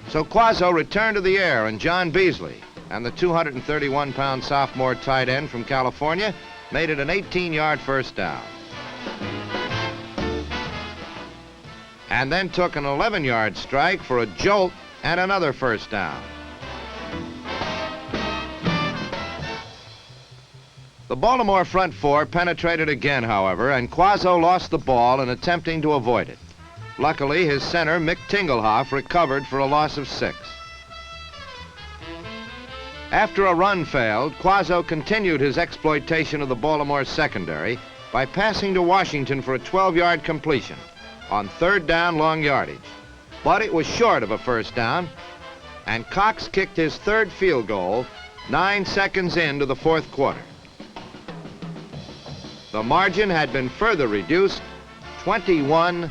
So Quazzo returned to the air, and John Beasley and the 231-pound sophomore tight end from California made it an 18-yard first down. And then took an 11-yard strike for a jolt and another first down. The Baltimore front four penetrated again, however, and Quazzo lost the ball in attempting to avoid it. Luckily, his center, Mick Tingelhoff, recovered for a loss of 6. After a run failed, Quazzo continued his exploitation of the Baltimore secondary by passing to Washington for a 12-yard completion on 3rd down long yardage. But it was short of a first down, and Cox kicked his 3rd field goal 9 seconds into the 4th quarter. The margin had been further reduced, 21-9.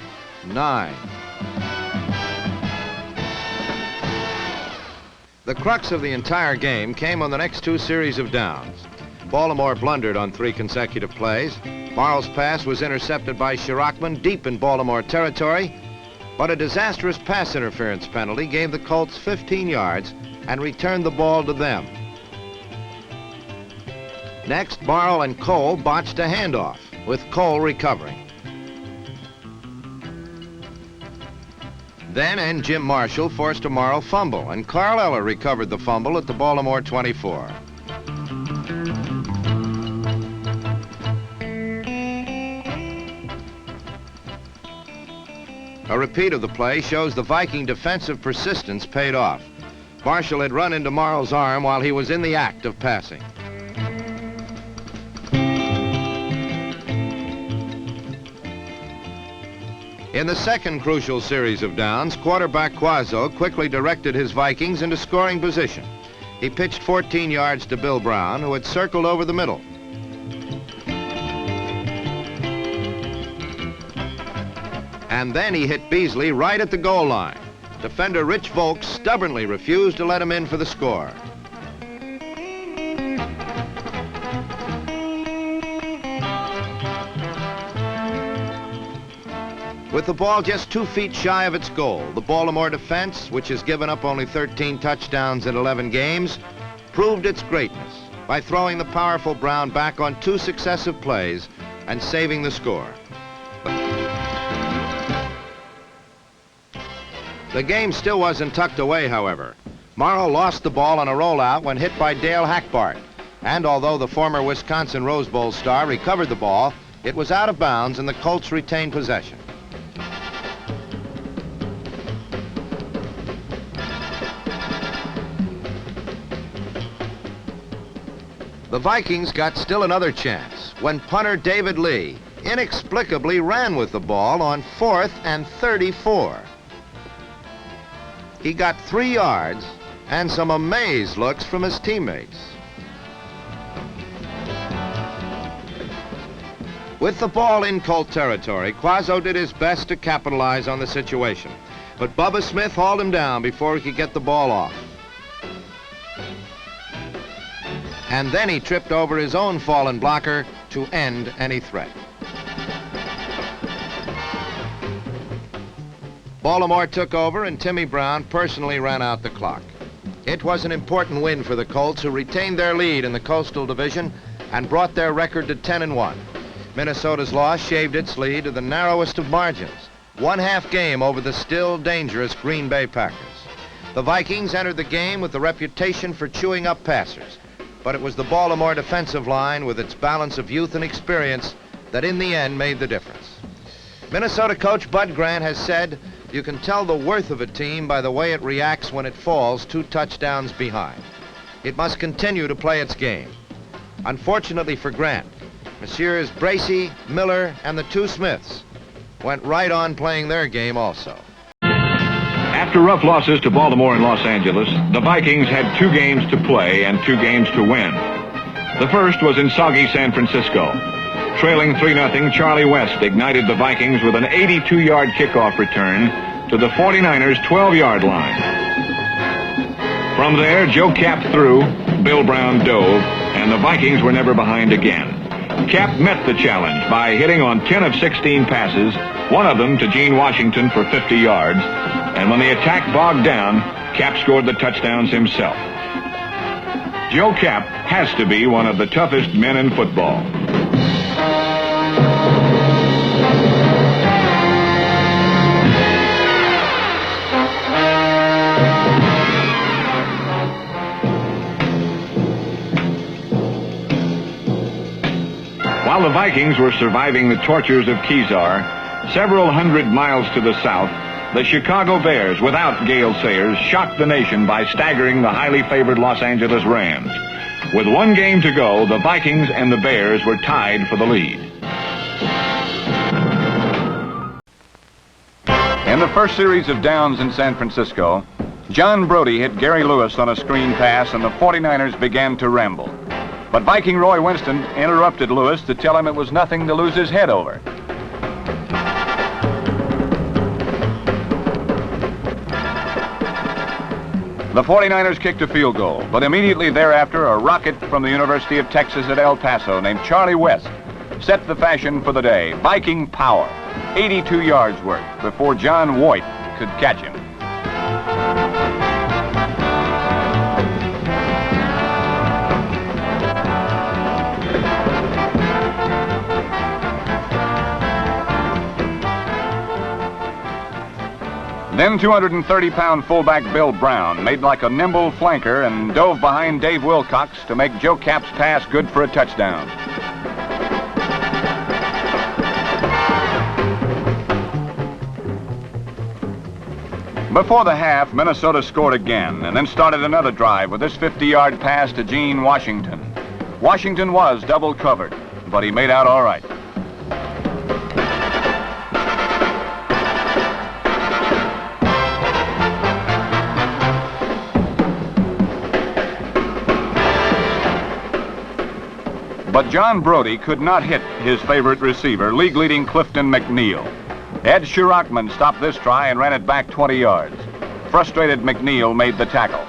The crux of the entire game came on the next 2 series of downs. Baltimore blundered on 3 consecutive plays. Marl's pass was intercepted by Shirachman deep in Baltimore territory, but a disastrous pass interference penalty gave the Colts 15 yards and returned the ball to them. Next, Marl and Cole botched a handoff, with Cole recovering. Then and Jim Marshall forced a Marl fumble, and Carl Eller recovered the fumble at the Baltimore 24. A repeat of the play shows the Viking defensive persistence paid off. Marshall had run into Marl's arm while he was in the act of passing. In the second crucial series of downs, quarterback Quazzo quickly directed his Vikings into scoring position. He pitched 14 yards to Bill Brown, who had circled over the middle. And then he hit Beasley right at the goal line. Defender Rich Volk stubbornly refused to let him in for the score. With the ball just 2 feet shy of its goal, the Baltimore defense, which has given up only 13 touchdowns in 11 games, proved its greatness by throwing the powerful Brown back on 2 successive plays and saving the score. The game still wasn't tucked away, however. Morrow lost the ball on a rollout when hit by Dale Hackbart, and although the former Wisconsin Rose Bowl star recovered the ball, it was out of bounds and the Colts retained possession. The Vikings got still another chance when punter David Lee inexplicably ran with the ball on 4th and 34. He got 3 yards and some amazed looks from his teammates. With the ball in Colt territory, Quazzo did his best to capitalize on the situation, but Bubba Smith hauled him down before he could get the ball off. And then he tripped over his own fallen blocker to end any threat. Baltimore took over and Timmy Brown personally ran out the clock. It was an important win for the Colts, who retained their lead in the Coastal Division and brought their record to 10-1. Minnesota's loss shaved its lead to the narrowest of margins, 1/2 game over the still dangerous Green Bay Packers. The Vikings entered the game with the reputation for chewing up passers, but it was the Baltimore defensive line with its balance of youth and experience that in the end made the difference. Minnesota coach Bud Grant has said, "You can tell the worth of a team by the way it reacts when it falls 2 touchdowns behind. It must continue to play its game." Unfortunately for Grant, Messieurs Bracey, Miller, and the 2 Smiths went right on playing their game also. After rough losses to Baltimore and Los Angeles, the Vikings had 2 games to play and 2 games to win. The first was in soggy San Francisco. Trailing 3-0, Charlie West ignited the Vikings with an 82-yard kickoff return to the 49ers' 12-yard line. From there, Joe Cap threw, Bill Brown dove, and the Vikings were never behind again. Cap met the challenge by hitting on 10 of 16 passes, one of them to Gene Washington for 50 yards, and when the attack bogged down, Cap scored the touchdowns himself. Joe Cap has to be one of the toughest men in football. While the Vikings were surviving the tortures of Kezar, several hundred miles to the south, the Chicago Bears, without Gale Sayers, shocked the nation by staggering the highly favored Los Angeles Rams. With 1 game to go, the Vikings and the Bears were tied for the lead. In the first series of downs in San Francisco, John Brody hit Gary Lewis on a screen pass and the 49ers began to ramble. But Viking Roy Winston interrupted Lewis to tell him it was nothing to lose his head over. The 49ers kicked a field goal, but immediately thereafter, a rocket from the University of Texas at El Paso named Charlie West set the fashion for the day. Viking power, 82 yards worth before John Voigt could catch him. Then 230-pound fullback Bill Brown made like a nimble flanker and dove behind Dave Wilcox to make Joe Cap's pass good for a touchdown. Before the half, Minnesota scored again and then started another drive with this 50-yard pass to Gene Washington. Washington was double covered, but he made out all right. But John Brody could not hit his favorite receiver, league-leading Clifton McNeil. Ed Schirachman stopped this try and ran it back 20 yards. Frustrated McNeil made the tackle.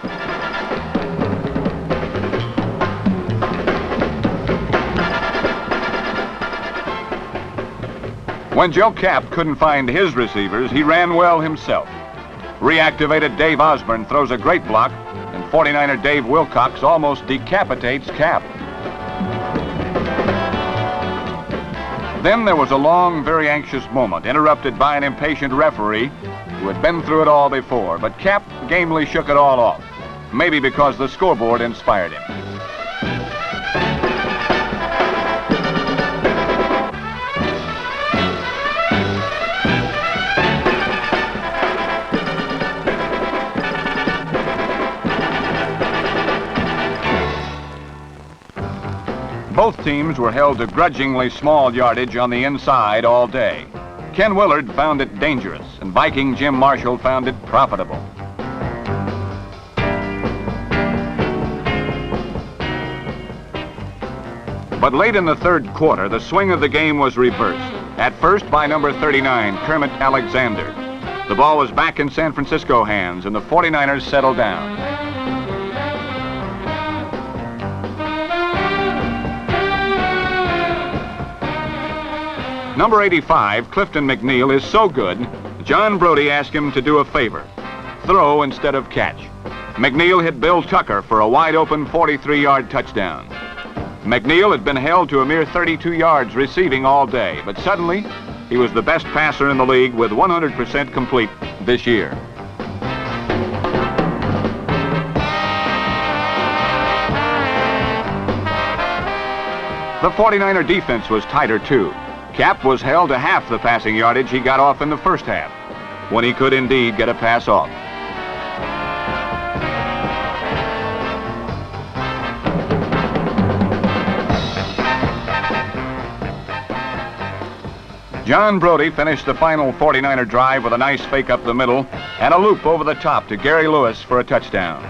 When Joe Cap couldn't find his receivers, he ran well himself. Reactivated Dave Osborne throws a great block, and 49er Dave Wilcox almost decapitates Cap. Then there was a long, very anxious moment, interrupted by an impatient referee who had been through it all before, but Cap gamely shook it all off, maybe because the scoreboard inspired him. Both teams were held to grudgingly small yardage on the inside all day. Ken Willard found it dangerous, and Viking Jim Marshall found it profitable. But late in the third quarter, the swing of the game was reversed. At first by number 39, Kermit Alexander. The ball was back in San Francisco hands, and the 49ers settled down. Number 85, Clifton McNeil, is so good, John Brody asked him to do a favor. Throw instead of catch. McNeil hit Bill Tucker for a wide-open 43-yard touchdown. McNeil had been held to a mere 32 yards receiving all day, but suddenly he was the best passer in the league with 100% complete this year. The 49er defense was tighter too. Cap was held to half the passing yardage he got off in the first half, when he could indeed get a pass off. John Brody finished the final 49er drive with a nice fake up the middle and a loop over the top to Gary Lewis for a touchdown.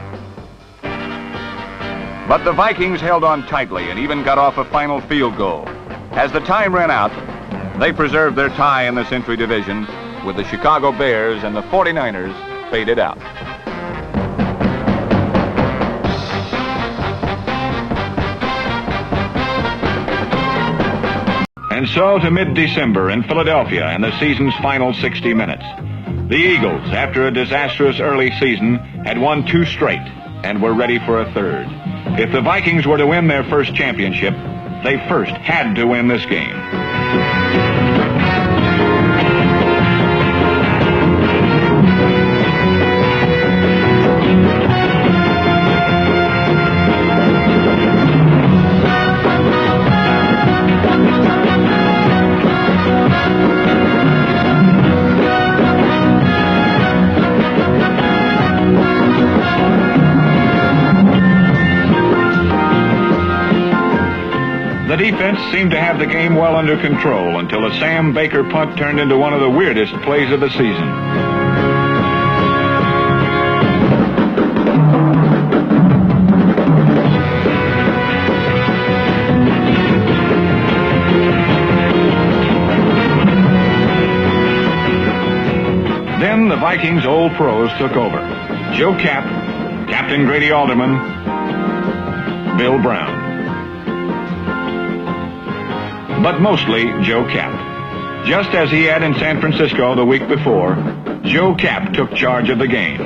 But the Vikings held on tightly and even got off a final field goal. As the time ran out, they preserved their tie in the Century Division with the Chicago Bears, and the 49ers faded out. And so to mid-December in Philadelphia and the season's final 60 minutes. The Eagles, after a disastrous early season, had won 2 straight and were ready for a third. If the Vikings were to win their first championship, they first had to win this game. The defense seemed to have the game well under control until a Sam Baker punt turned into one of the weirdest plays of the season. Then the Vikings' old pros took over. Joe Kapp, Captain Grady Alderman, Bill Brown. But mostly Joe Kapp. Just as he had in San Francisco the week before, Joe Kapp took charge of the game.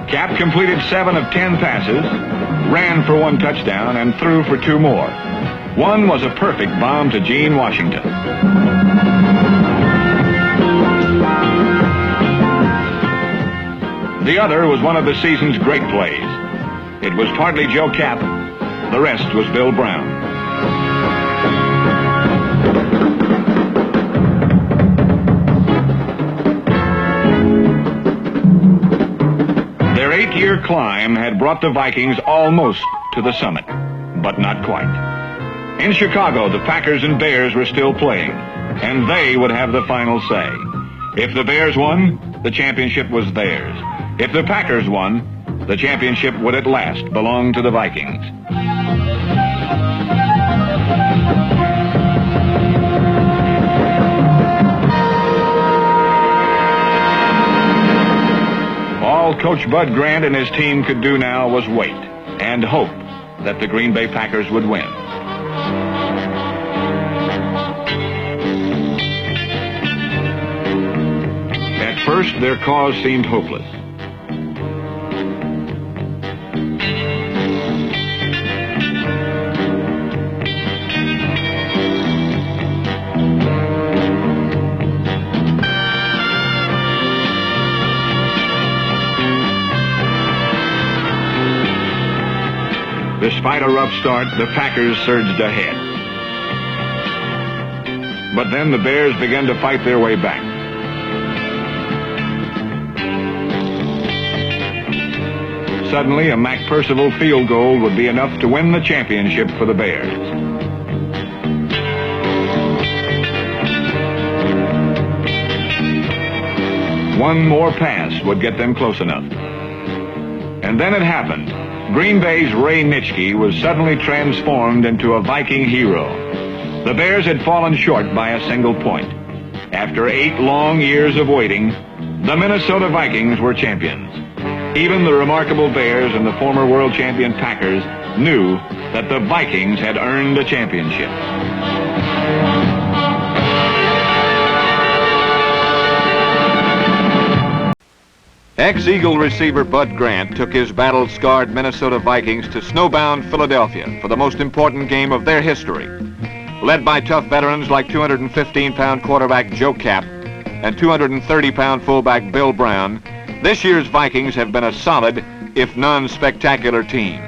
Kapp completed 7 of 10 passes, ran for 1 touchdown, and threw for 2 more. One was a perfect bomb to Gene Washington. The other was one of the season's great plays. It was partly Joe Kapp. The rest was Bill Brown. Their 8-year climb had brought the Vikings almost to the summit, but not quite. In Chicago, the Packers and Bears were still playing, and they would have the final say. If the Bears won, the championship was theirs. If the Packers won, the championship would at last belong to the Vikings. All Coach Bud Grant and his team could do now was wait and hope that the Green Bay Packers would win. At first, their cause seemed hopeless. Despite a rough start, the Packers surged ahead. But then the Bears began to fight their way back. Suddenly, a Mac Percival field goal would be enough to win the championship for the Bears. One more pass would get them close enough. And then it happened. Green Bay's Ray Nitschke was suddenly transformed into a Viking hero. The Bears had fallen short by a single point. After 8 long years of waiting, the Minnesota Vikings were champions. Even the remarkable Bears and the former world champion Packers knew that the Vikings had earned a championship. Ex-Eagle receiver Bud Grant took his battle-scarred Minnesota Vikings to snowbound Philadelphia for the most important game of their history. Led by tough veterans like 215-pound quarterback Joe Kapp and 230-pound fullback Bill Brown, this year's Vikings have been a solid, if non-spectacular team.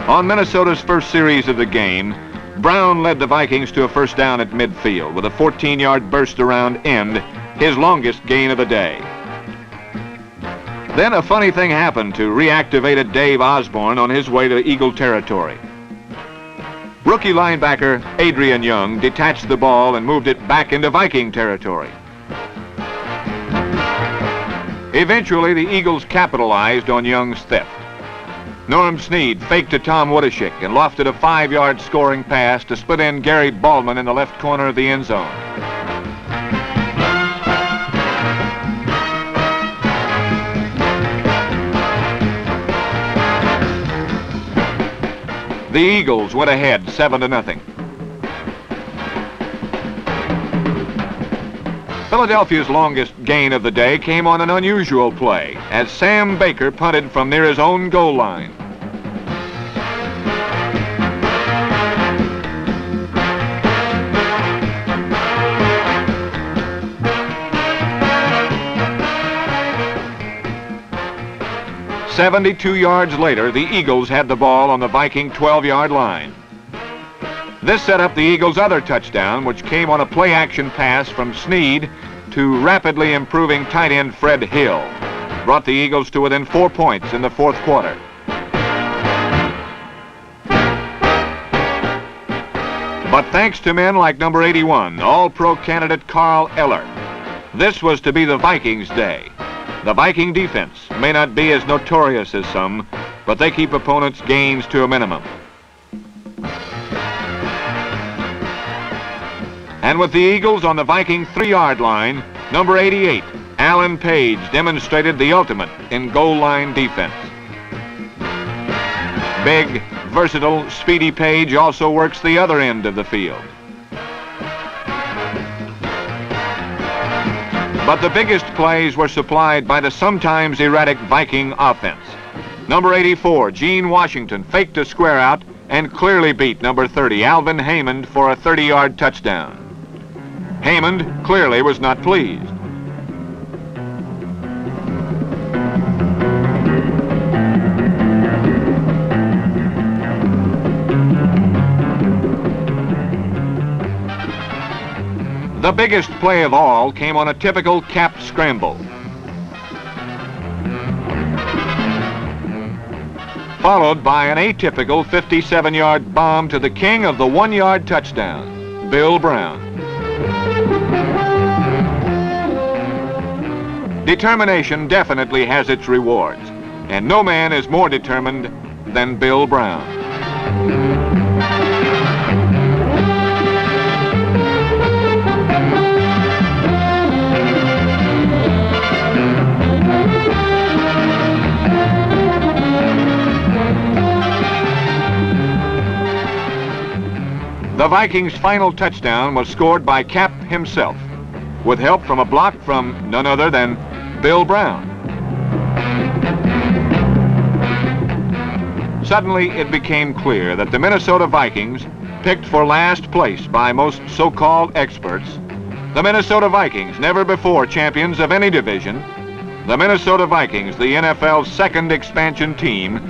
On Minnesota's first series of the game, Brown led the Vikings to a first down at midfield with a 14-yard burst around end, his longest gain of the day. Then a funny thing happened to reactivated Dave Osborne on his way to Eagle territory. Rookie linebacker Adrian Young detached the ball and moved it back into Viking territory. Eventually, the Eagles capitalized on Young's theft. Norm Snead faked to Tom Woodeshick and lofted a 5-yard scoring pass to split in Gary Baldwin in the left corner of the end zone. The Eagles went ahead 7-0. Philadelphia's longest gain of the day came on an unusual play as Sam Baker punted from near his own goal line. "72 yards later, the Eagles had the ball on the Viking 12-yard line. This set up the Eagles' other touchdown, which came on a play-action pass from Snead to rapidly improving tight end Fred Hill. Brought the Eagles to within 4 points in the fourth quarter. But thanks to men like number 81, All-Pro candidate Carl Eller, this was to be the Vikings' day. The Viking defense may not be as notorious as some, but they keep opponents' gains to a minimum. And with the Eagles on the Viking 3-yard line, number 88, Alan Page, demonstrated the ultimate in goal line defense. Big, versatile, speedy Page also works the other end of the field. But the biggest plays were supplied by the sometimes erratic Viking offense. Number 84, Gene Washington, faked a square out and clearly beat number 30, Alvin Haymond, for a 30-yard touchdown. Haymond clearly was not pleased. The biggest play of all came on a typical Kapp scramble. Followed by an atypical 57-yard bomb to the king of the 1-yard touchdown, Bill Brown. Determination definitely has its rewards, and no man is more determined than Bill Brown. The Vikings' final touchdown was scored by Kapp himself, with help from a block from none other than Bill Brown. Suddenly, it became clear that the Minnesota Vikings, picked for last place by most so-called experts, the Minnesota Vikings, never before champions of any division, the Minnesota Vikings, the NFL's second expansion team,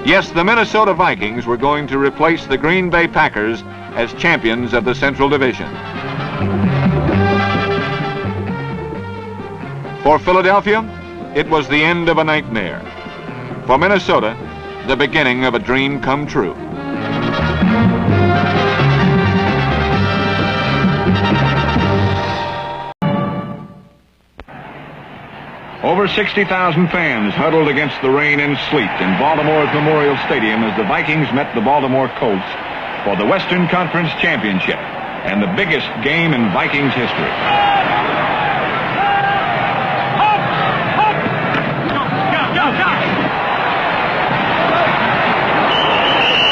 Yes, the Minnesota Vikings were going to replace the Green Bay Packers as champions of the Central Division. For Philadelphia, it was the end of a nightmare. For Minnesota, the beginning of a dream come true. Over 60,000 fans huddled against the rain and sleet in Baltimore's Memorial Stadium as the Vikings met the Baltimore Colts for the Western Conference Championship and the biggest game in Vikings history.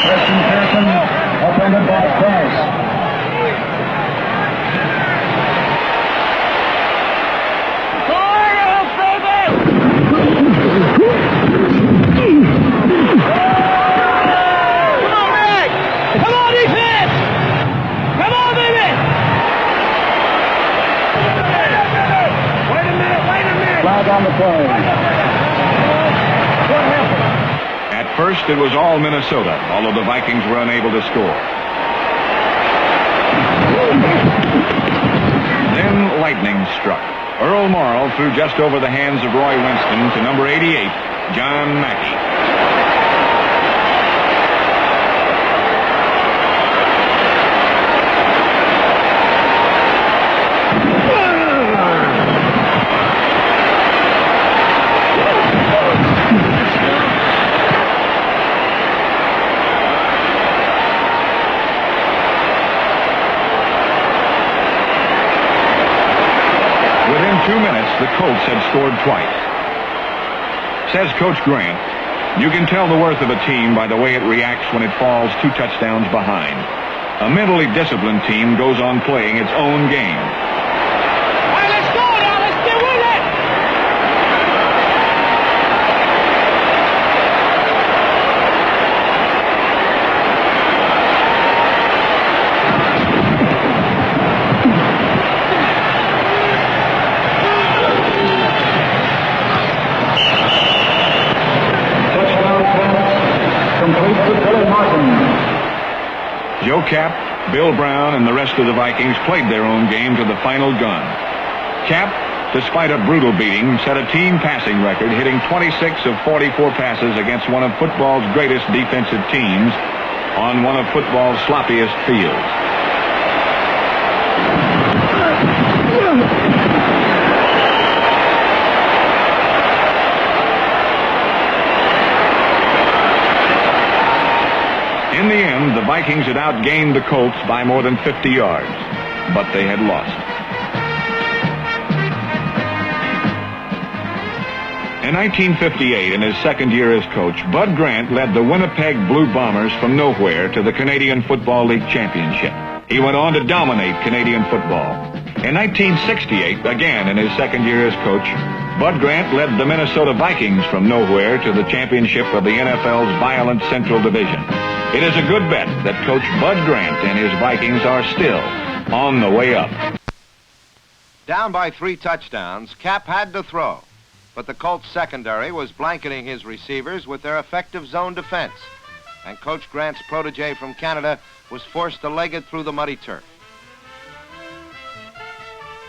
Christian Pearson, offended by Price. On the play. At first, it was all Minnesota, although the Vikings were unable to score. Then lightning struck. Earl Morrall threw just over the hands of Roy Winston to number 88, John Mackey. Within 2 minutes, the Colts had scored twice. Says Coach Grant, you can tell the worth of a team by the way it reacts when it falls 2 touchdowns behind. A mentally disciplined team goes on playing its own game. All right, let's go now. Let's get with it. Joe Cap, Bill Brown, and the rest of the Vikings played their own game to the final gun. Cap, despite a brutal beating, set a team passing record, hitting 26 of 44 passes against one of football's greatest defensive teams on one of football's sloppiest fields. In the end, the Vikings had outgained the Colts by more than 50 yards, but they had lost. In 1958, in his second year as coach, Bud Grant led the Winnipeg Blue Bombers from nowhere to the Canadian Football League Championship. He went on to dominate Canadian football. In 1968, again in his second year as coach, Bud Grant led the Minnesota Vikings from nowhere to the championship of the NFL's violent Central Division. It is a good bet that Coach Bud Grant and his Vikings are still on the way up. Down by 3 touchdowns, Cap had to throw, but the Colts secondary was blanketing his receivers with their effective zone defense, and Coach Grant's protege from Canada was forced to leg it through the muddy turf.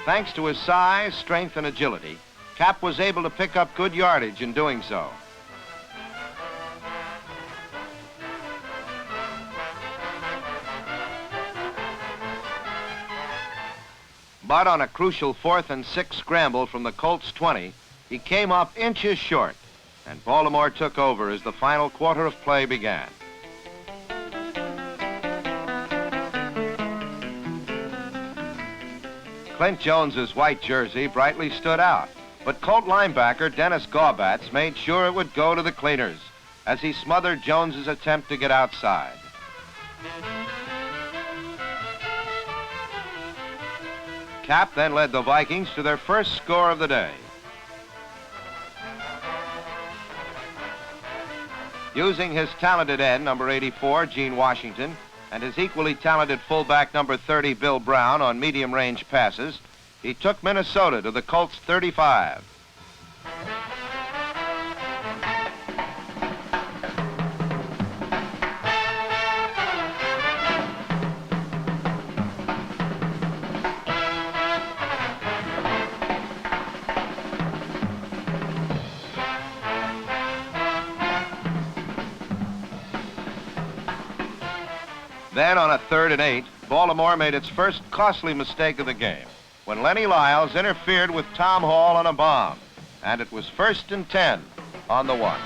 Thanks to his size, strength, and agility, Cap was able to pick up good yardage in doing so. But on a crucial 4th and 6 scramble from the Colts 20, he came up inches short, and Baltimore took over as the final quarter of play began. Clint Jones's white jersey brightly stood out, but Colt linebacker Dennis Gaubatz made sure it would go to the cleaners as he smothered Jones's attempt to get outside. Cap then led the Vikings to their first score of the day. Using his talented end, number 84, Gene Washington, and his equally talented fullback, number 30, Bill Brown, on medium-range passes, he took Minnesota to the Colts 35. Then on a 3rd and 8, Baltimore made its first costly mistake of the game when Lenny Lyles interfered with Tom Hall on a bomb, and it was 1st and 10 on the 1.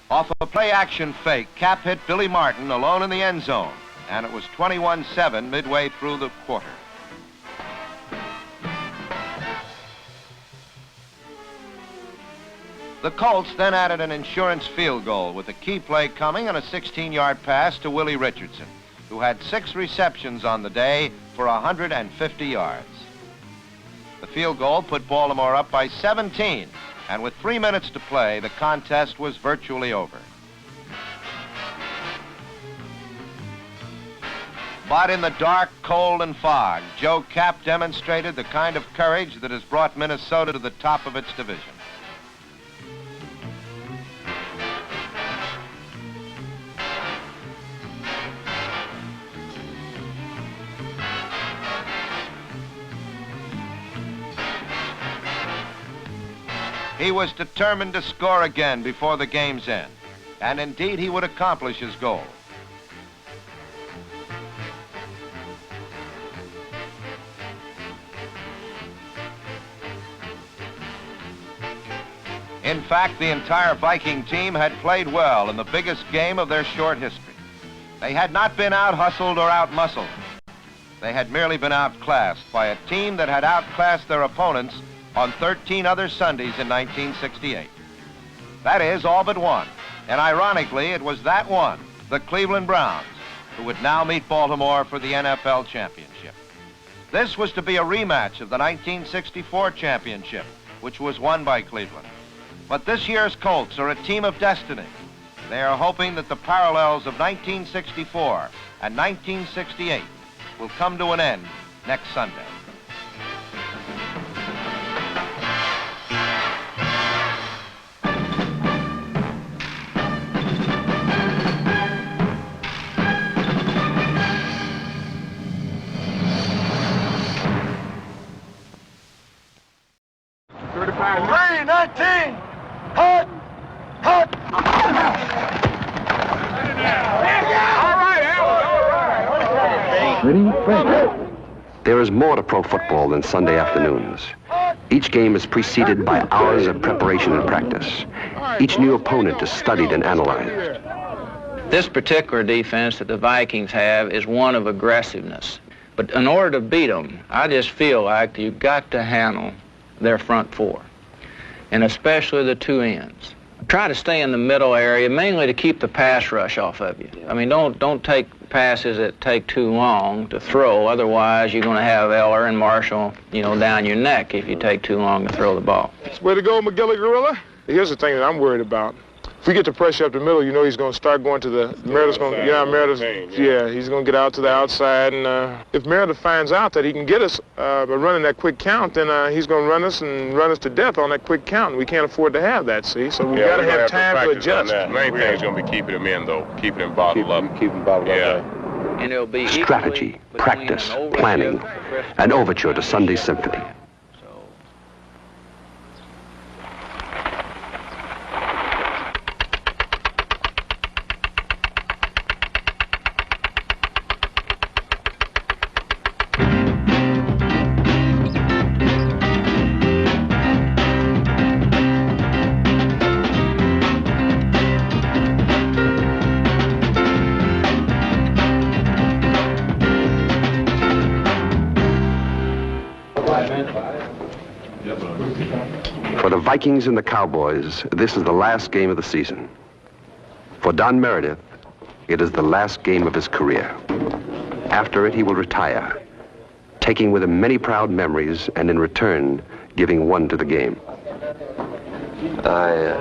Off a play-action fake, Cap hit Billy Martin alone in the end zone, and it was 21-7 midway through the quarter. The Colts then added an insurance field goal with a key play coming and a 16-yard pass to Willie Richardson, who had 6 receptions on the day for 150 yards. The field goal put Baltimore up by 17, and with 3 minutes to play, the contest was virtually over. But in the dark, cold, and fog, Joe Cap demonstrated the kind of courage that has brought Minnesota to the top of its division. He was determined to score again before the game's end, and indeed he would accomplish his goal. In fact, the entire Viking team had played well in the biggest game of their short history. They had not been out-hustled or out-muscled. They had merely been outclassed by a team that had outclassed their opponents on 13 other Sundays in 1968. That is, all but one. And ironically, it was that one, the Cleveland Browns, who would now meet Baltimore for the NFL championship. This was to be a rematch of the 1964 championship, which was won by Cleveland. But this year's Colts are a team of destiny. They are hoping that the parallels of 1964 and 1968 will come to an end next Sunday. There is more to pro football than Sunday afternoons. Each game is preceded by hours of preparation and practice. Each new opponent is studied and analyzed. This particular defense that the Vikings have is one of aggressiveness. But in order to beat them, I just feel like you've got to handle their front four, and especially the two ends. Try to stay in the middle area, mainly to keep the pass rush off of you. I mean, don't take passes that take too long to throw. Otherwise, you're going to have Eller and Marshall, down your neck if you take too long to throw the ball. Way to go, McGilly Gorilla. Here's the thing that I'm worried about. If we get the pressure up the middle, he's going to start going to the Meredith's going to, he's going to get out to the outside. And if Meredith finds out that he can get us by running that quick count, then he's going to run us to death on that quick count. We can't afford to have that, see? So we've got to have time to adjust. Main thing is going to be keeping him in, though, keeping him bottled up. Keep him bottled up. And it'll be Strategy, practice, planning, an overture to Sunday Symphony. For the Vikings and the Cowboys, this is the last game of the season. For Don Meredith, it is the last game of his career. After it, he will retire, taking with him many proud memories and in return, giving one to the game. I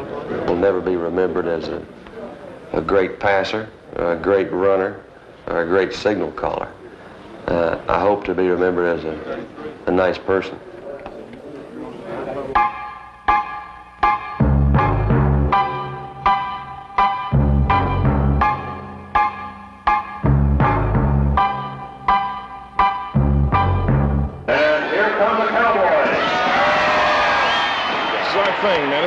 will never be remembered as a great passer, a great runner, or a great signal caller. I hope to be remembered as a nice person.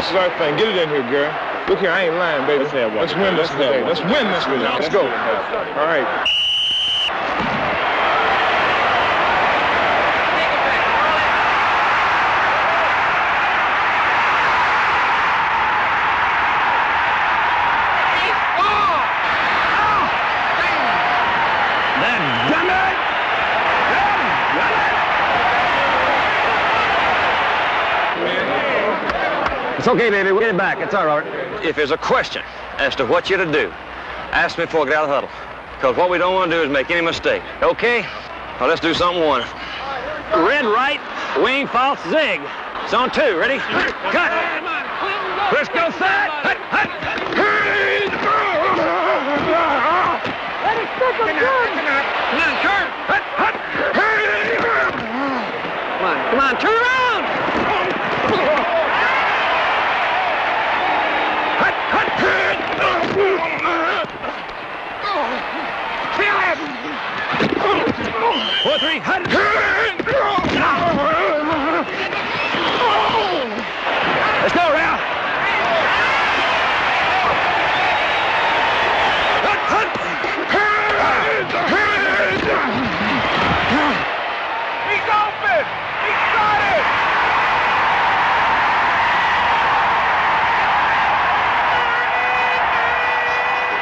This is our thing. Get it in here, girl. Look here, I ain't lying, baby. Let's win this today. Let's win this today. Let's go. All right. It's okay, baby. We'll get it back. It's all right. If there's a question as to what you're to do, ask me before I get out of the huddle. Because what we don't want to do is make any mistake. Okay? Now let's do something wonderful. Red right, wing false zig. It's on 2. Ready? Cut. Let's go side. Hut, hut. Let it stick him good. Come on, Kurt. Hut, hut. Come on, turn around. Kill him! 4, 3, hut! Let's go, Ralph! Hut, hut! He's open! He's got it!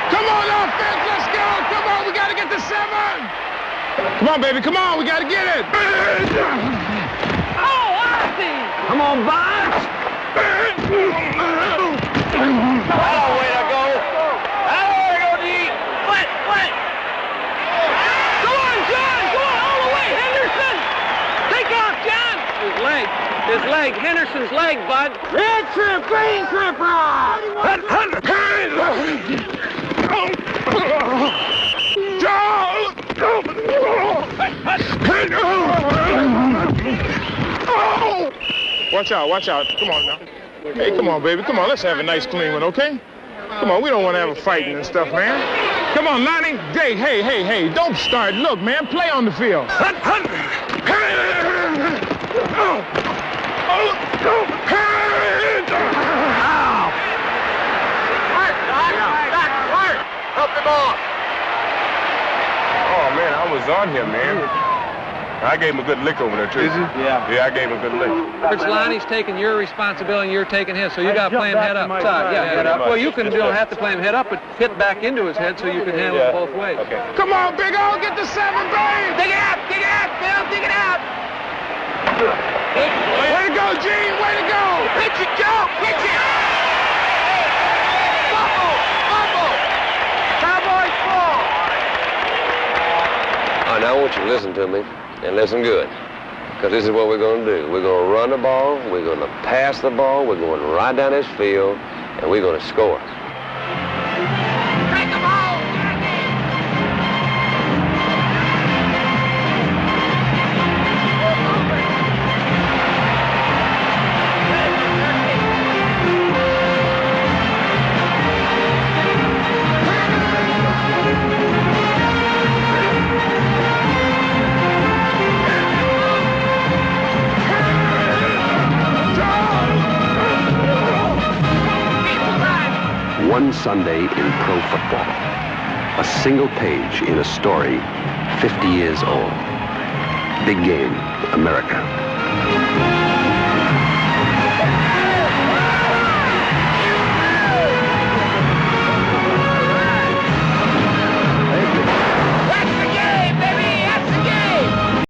Come on, offense, let's go! Come on, we gotta get to 7! Come on, baby, come on, we gotta get it! Oh, Ozzy! Come on, Bob! Oh, way to go! Oh, way to go, D! What? Go on, John! Go on, all the way! Henderson! Take off, John! His leg. Henderson's leg, bud. Red shrimp, green shrimp, rock! Watch out, watch out. Come on now. Hey, come on, baby. Come on, let's have a nice clean one, okay? Come on, we don't want to have a fighting and stuff, man. Come on, Lonnie. Hey, don't start. Look, man, play on the field. Help him off! Oh, man, I was on him, man. I gave him a good lick over there, too. Is he? Yeah. Yeah, I gave him a good lick. Coach Lonnie's taking your responsibility and you're taking his, so you got to play him head up. Head up. Well, you don't have to play him head up, but hit back into his head so you can handle it both ways. Okay. Come on, Big O, get the 7, babe! Dig it out, Bill, dig it out! Way to go, Gene, way to go! Pitch it, Joe, pitch it! Fumble! Cowboys ball! All right, now I want you to listen to me, and listen good. Because this is what we're going to do. We're going to run the ball, we're going to pass the ball, we're going right down this field, and we're going to score. Take the ball! One Sunday in pro football. A single page in a story 50 years old. Big game, America.